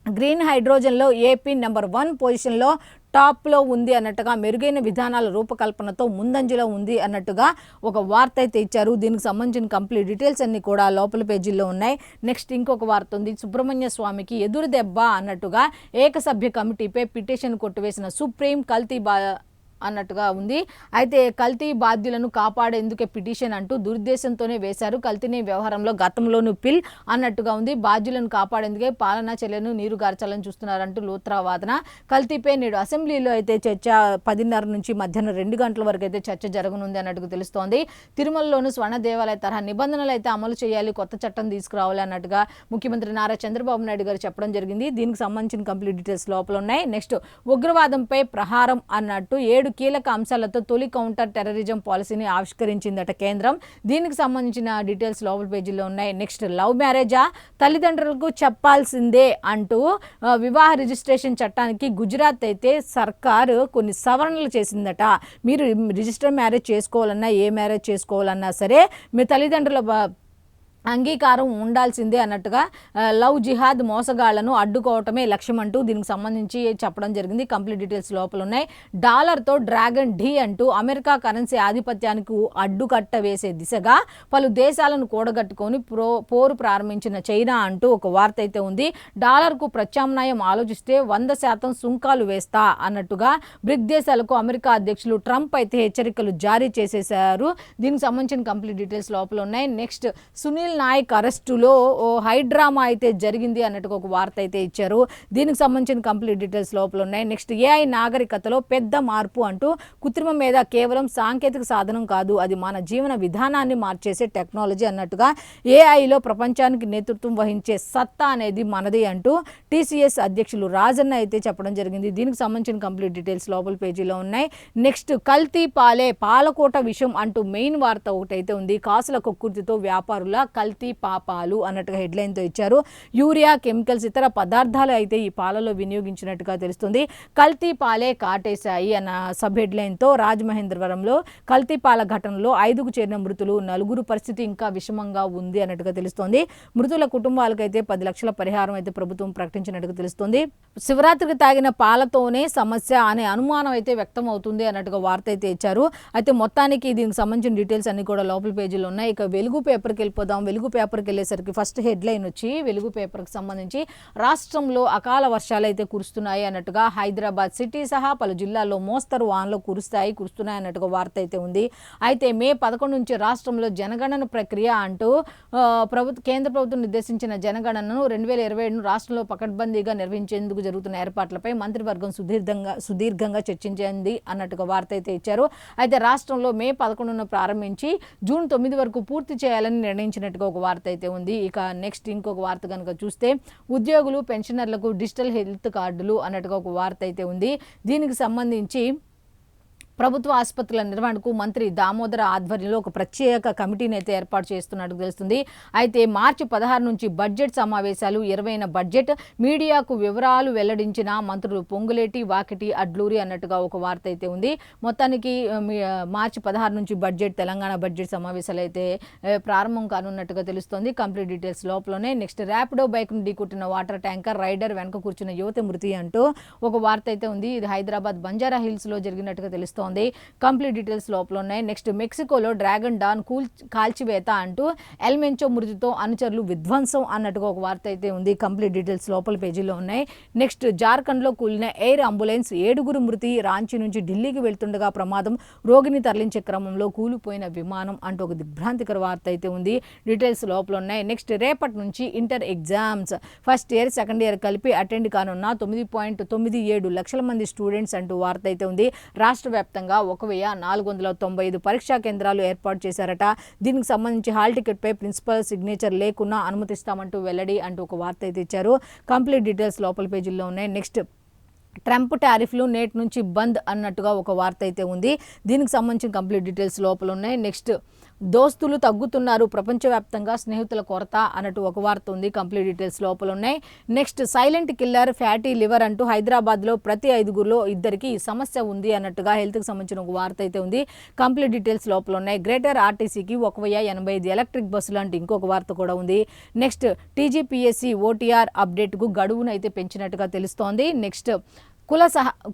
Speaker 1: గ్రీన్ హైడ్రోజన్లో ఏపీ నెంబర్ 1 పొజిషన్లో టాప్లో ఉంది అన్నట్టుగా, మెరుగైన విధానాల రూపకల్పనతో ముందంజలో ఉంది అన్నట్టుగా ఒక వార్త అయితే ఇచ్చారు. దీనికి సంబంధించిన కంప్లీట్ డీటెయిల్స్ అన్ని కూడా లోపల పేజీల్లో ఉన్నాయి. నెక్స్ట్ ఇంకొక వార్త ఉంది, సుబ్రహ్మణ్య స్వామికి ఎదురు దెబ్బ అన్నట్టుగా ఏకసభ్య కమిటీపై పిటిషన్ కొట్టివేసిన సుప్రీం కల్తీ అన్నట్టుగా ఉంది. అయితే కల్తీ బాధ్యులను కాపాడేందుకే పిటిషన్ అంటూ దురుద్దేశంతోనే వేశారు. కల్తీ వ్యవహారంలో గతంలోనూ పిల్ అన్నట్టుగా ఉంది. బాధ్యులను కాపాడేందుకే పాలనా చర్యలను నీరుగార్చాలని చూస్తున్నారంటూ లూత్రా వాదన. కల్తీపై నేడు అసెంబ్లీలో అయితే చర్చ 10:30 నుంచి మధ్యాహ్నం 2 గంటల వరకు అయితే చర్చ జరగనుంది అన్నట్టుగా తెలుస్తోంది. తిరుమలలోని స్వర్ణ దేవాలయ తరహా నిబంధనలు అయితే అమలు చేయాలి, కొత్త చట్టం తీసుకురావాలి అన్నట్టుగా ముఖ్యమంత్రి నారా చంద్రబాబు నాయుడు గారు చెప్పడం జరిగింది. దీనికి సంబంధించిన కంప్లీట్ డీటెయిల్స్ లోపల ఉన్నాయి. నెక్స్ట్ ఉగ్రవాదంపై ప్రహారం అన్నట్టు 7 కీలక అంశాలతో తొలి కౌంటర్ టెర్రరిజం పాలసీని ఆవిష్కరించిందట కేంద్రం. దీనికి సంబంధించిన డీటెయిల్స్ లోపల పేజీలో ఉన్నాయి. నెక్స్ట్ లవ్ మ్యారేజా, తల్లిదండ్రులకు చెప్పాల్సిందే అంటూ వివాహ రిజిస్ట్రేషన్ చట్టానికి గుజరాత్ అయితే సర్కారు కొన్ని సవరణలు చేసిందట. మీరు రిజిస్టర్ మ్యారేజ్ చేసుకోవాలన్నా, ఏ మ్యారేజ్ చేసుకోవాలన్నా సరే మీ తల్లిదండ్రుల అంగీకారం ఉండాల్సిందే అన్నట్టుగా లవ్ జిహాద్ మోసగాళ్లను అడ్డుకోవటమే లక్ష్యం అంటూ దీనికి సంబంధించి చెప్పడం జరిగింది. కంప్లీట్ డీటెయిల్స్ లోపల ఉన్నాయి. డాలర్తో డ్రాగన్ ఢీ అంటూ అమెరికా కరెన్సీ ఆధిపత్యానికి అడ్డుకట్ట వేసే దిశగా పలు దేశాలను కూడగట్టుకొని పోరు ప్రారంభించిన చైనా అంటూ ఒక వార్త అయితే ఉంది. డాలర్కు ప్రత్యామ్నాయం ఆలోచిస్తే 100% సుంకాలు వేస్తా అన్నట్టుగా బ్రిక్ దేశాలకు అమెరికా అధ్యక్షులు ట్రంప్ అయితే హెచ్చరికలు జారీ చేసేశారు. దీనికి సంబంధించిన కంప్లీట్ డీటెయిల్స్ లోపల ఉన్నాయి. నెక్స్ట్ సునీల్ నాయక్ అరెస్టులో హైడ్రామా అయితే జరిగింది అన్నట్టుగా ఒక వార్త అయితే ఇచ్చారు. దీనికి సంబంధించిన కంప్లీట్ డీటెయిల్స్ లోపల ఉన్నాయి. నెక్స్ట్ ఏఐ నాగరికతలో పెద్ద మార్పు అంటూ కృత్రిమ మీద కేవలం సాంకేతిక సాధనం కాదు, అది మన జీవన విధానాన్ని మార్చేసే టెక్నాలజీ అన్నట్టుగా, ఏఐలో ప్రపంచానికి నేతృత్వం వహించే సత్తా అనేది మనది అంటూ టీసీఎస్ అధ్యక్షులు రాజన్న అయితే చెప్పడం జరిగింది. దీనికి సంబంధించిన కంప్లీట్ డీటెయిల్స్ లోపల పేజీలో ఉన్నాయి. నెక్స్ట్ కల్తీ పాలే పాలకోట విషయం అంటూ మెయిన్ వార్త ఒకటైతే ఉంది. కాసుల కొక్కుర్తితో వ్యాపారుల కల్తీ పాపాలు అన్నట్టుగా హెడ్లైన్తో ఇచ్చారు. యూరియా, కెమికల్స్, ఇతర పదార్థాలు అయితే ఈ పాలలో వినియోగించినట్టుగా తెలుస్తుంది. కల్తీ పాలే కాటేశాయి అన్న సబ్ హెడ్లైన్తో రాజమహేంద్రవరంలో కల్తీ పాల ఘటనలో 5కు చేరిన మృతులు, 4 పరిస్థితి ఇంకా విషమంగా ఉంది అన్నట్టుగా తెలుస్తోంది. మృతుల కుటుంబాలకైతే 10 లక్షల పరిహారం అయితే ప్రభుత్వం ప్రకటించినట్టుగా తెలుస్తోంది. శివరాత్రికి తాగిన పాలతోనే సమస్య అనే అనుమానం అయితే వ్యక్తం అవుతుంది అన్నట్టుగా వార్త అయితే ఇచ్చారు. అయితే మొత్తానికి దీనికి సంబంధించిన డీటెయిల్స్ అన్ని కూడా లోపల పేజీలో ఉన్నాయి. ఇక వెలుగు పేపర్కి వెళ్ళిపోదాం. వెలుగు పేపర్కి వెళ్ళేసరికి ఫస్ట్ హెడ్లైన్ వచ్చి వెలుగు పేపర్కి సంబంధించి రాష్ట్రంలో అకాల వర్షాలు అయితే కురుస్తున్నాయి అన్నట్టుగా, హైదరాబాద్ సిటీ సహా పలు జిల్లాల్లో మోస్తరు వానలు కురుస్తున్నాయి అన్నట్టుగా వార్త అయితే ఉంది. అయితే మే 11 నుంచి రాష్ట్రంలో జనగణన ప్రక్రియ అంటూ కేంద్ర ప్రభుత్వం నిర్దేశించిన జనగణనను 2027 రాష్ట్రంలో పకడ్బందీగా నిర్వహించేందుకు జరుగుతున్న ఏర్పాట్లపై మంత్రివర్గం సుదీర్ఘంగా చర్చించింది అన్నట్టుగా వార్త అయితే ఇచ్చారు. అయితే రాష్ట్రంలో మే 11న ప్రారంభించి జూన్ 9 వరకు పూర్తి చేయాలని నిర్ణయించినట్టుగా ఒక వార్త అయితే ఉంది. ఇక నెక్స్ట్ ఇంకొక వార్త కనుక చూస్తే ఉద్యోగులు, పెన్షనర్లకు డిజిటల్ హెల్త్ కార్డులు అన్నట్టుగా ఒక వార్త అయితే ఉంది. దీనికి సంబంధించి ప్రభుత్వ ఆసుపత్రుల నిర్వహణకు మంత్రి దామోదర ఆధ్వర్యంలో ఒక ప్రత్యేక కమిటీని అయితే ఏర్పాటు చేస్తున్నట్టు తెలుస్తుంది. అయితే మార్చి 16 నుంచి బడ్జెట్ సమావేశాలు, 20న బడ్జెట్ మీడియాకు వివరాలు వెల్లడించిన మంత్రులు పొంగులేటి, వాకిటి, అడ్లూరి అన్నట్టుగా ఒక వార్త అయితే ఉంది. మొత్తానికి మార్చి 16 నుంచి తెలంగాణ బడ్జెట్ సమావేశాలు అయితే ప్రారంభం కానున్నట్టుగా తెలుస్తోంది. కంప్లీట్ డీటెయిల్స్ లోపలనే. నెక్స్ట్ ర్యాపిడో బైక్ను ఢీకొట్టిన వాటర్ ట్యాంకర్, రైడర్ వెనక కూర్చున్న యువతి మృతి అంటూ ఒక వార్త అయితే ఉంది. ఇది హైదరాబాద్ బంజారా హిల్స్లో జరిగినట్టుగా తెలుస్తోంది. కంప్లీట్ డీటెయిల్స్ లోపల ఉన్నాయి. నెక్స్ట్ మెక్సికోలో డ్రాగన్ డాన్ కాల్చివేత అంటూ ఎల్మెంచో మృతితో అనుచరులు విధ్వంసం అన్నట్టుగా ఒక వార్త అయితే ఉంది. కంప్లీట్ డీటెయిల్స్ లోపల పేజీలో ఉన్నాయి. నెక్స్ట్ జార్ఖండ్లో కూలిన ఎయిర్ అంబులెన్స్, 7 మృతి, రాంచీ నుంచి ఢిల్లీకి వెళ్తుండగా ప్రమాదం, రోగిని తరలించే క్రమంలో కూలిపోయిన విమానం అంటూ ఒక దిగ్భ్రాంతికర వార్త అయితే ఉంది. డీటెయిల్స్ లోపల ఉన్నాయి. నెక్స్ట్ రేపటి నుంచి inter exams, first year, second year కలిపి అటెండ్ కానున్న 9.97 లక్షల మంది స్టూడెంట్స్ అంటూ వార్త అయితే ఉంది. రాష్ట్ర వ్యాప్తంగా 1495 పరీక్షా కేంద్రాలు ఏర్పాటు చేశారట. దీనికి సంబంధించి హాల్ టికెట్పై ప్రిన్సిపల్ సిగ్నేచర్ లేకున్నా అనుమతిస్తామంటూ వెల్లడి అంటూ ఒక వార్త అయితే ఇచ్చారు. కంప్లీట్ డీటెయిల్స్ లోపల పేజీల్లో ఉన్నాయి. నెక్స్ట్, ట్రంప్ టారిఫ్లు నేటి నుంచి బంద్ అన్నట్టుగా ఒక వార్త అయితే ఉంది. దీనికి సంబంధించిన కంప్లీట్ డీటెయిల్స్ లోపల ఉన్నాయి. నెక్స్ట్, దోస్తులు తగ్గుతున్నారు, ప్రపంచవ్యాప్తంగా స్నేహితుల కొరత అన్నట్టు ఒక వార్త ఉంది. కంప్లీట్ డీటెయిల్స్ లోపల ఉన్నాయి. Next, silent killer fatty liver అంటూ హైదరాబాద్లో ప్రతి 5గురిలో 2కి ఈ సమస్య ఉంది అన్నట్టుగా హెల్త్కి సంబంధించిన ఒక వార్త అయితే ఉంది. కంప్లీట్ డీటెయిల్స్ లోపల ఉన్నాయి. గ్రేటర్ ఆర్టీసీకి 1085 ఎలక్ట్రిక్ బస్సులు అంటే ఇంకొక వార్త కూడా ఉంది. నెక్స్ట్, టీజీపీఎస్సీ ఓటీఆర్ అప్డేట్కు గడువును అయితే పెంచినట్టుగా తెలుస్తోంది. నెక్స్ట్,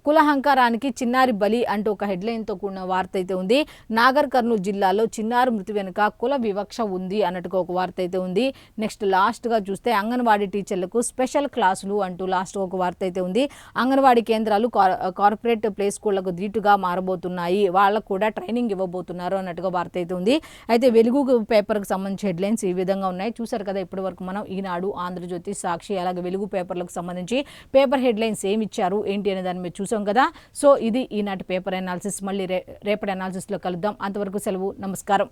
Speaker 1: కులహంకారానికి చిన్నారి బలి అంటూ ఒక హెడ్లైన్తో కూడిన వార్త అయితే ఉంది. నాగర్ కర్నూలు జిల్లాలో చిన్నారి మృతి వెనుక కుల వివక్ష ఉంది అన్నట్టుగా ఒక వార్త అయితే ఉంది. నెక్స్ట్, లాస్ట్గా చూస్తే అంగన్వాడీ టీచర్లకు స్పెషల్ క్లాసులు అంటూ లాస్ట్ ఒక వార్త అయితే ఉంది. అంగన్వాడీ కేంద్రాలు కార్పొరేట్ ప్లే స్కూళ్లకు ధీటుగా మారబోతున్నాయి, వాళ్ళకు కూడా ట్రైనింగ్ ఇవ్వబోతున్నారు అన్నట్టుగా వార్త అయితే ఉంది. అయితే వెలుగు పేపర్కి సంబంధించి హెడ్లైన్స్ ఈ విధంగా ఉన్నాయి. చూసారు కదా ఇప్పటి వరకు మనం ఈనాడు, ఆంధ్రజ్యోతి, సాక్షి అలాగే వెలుగు పేపర్లకు సంబంధించి పేపర్ హెడ్లైన్స్ ఏమి ఇచ్చారు ఏంటి అనే దాన్ని మీరు చూసాం కదా. సో ఇది ఈనాటి పేపర్ అనాలిసిస్. మళ్ళీ రేపటి అనాలిసిస్లో కలుద్దాం. అంతవరకు సెలవు. నమస్కారం.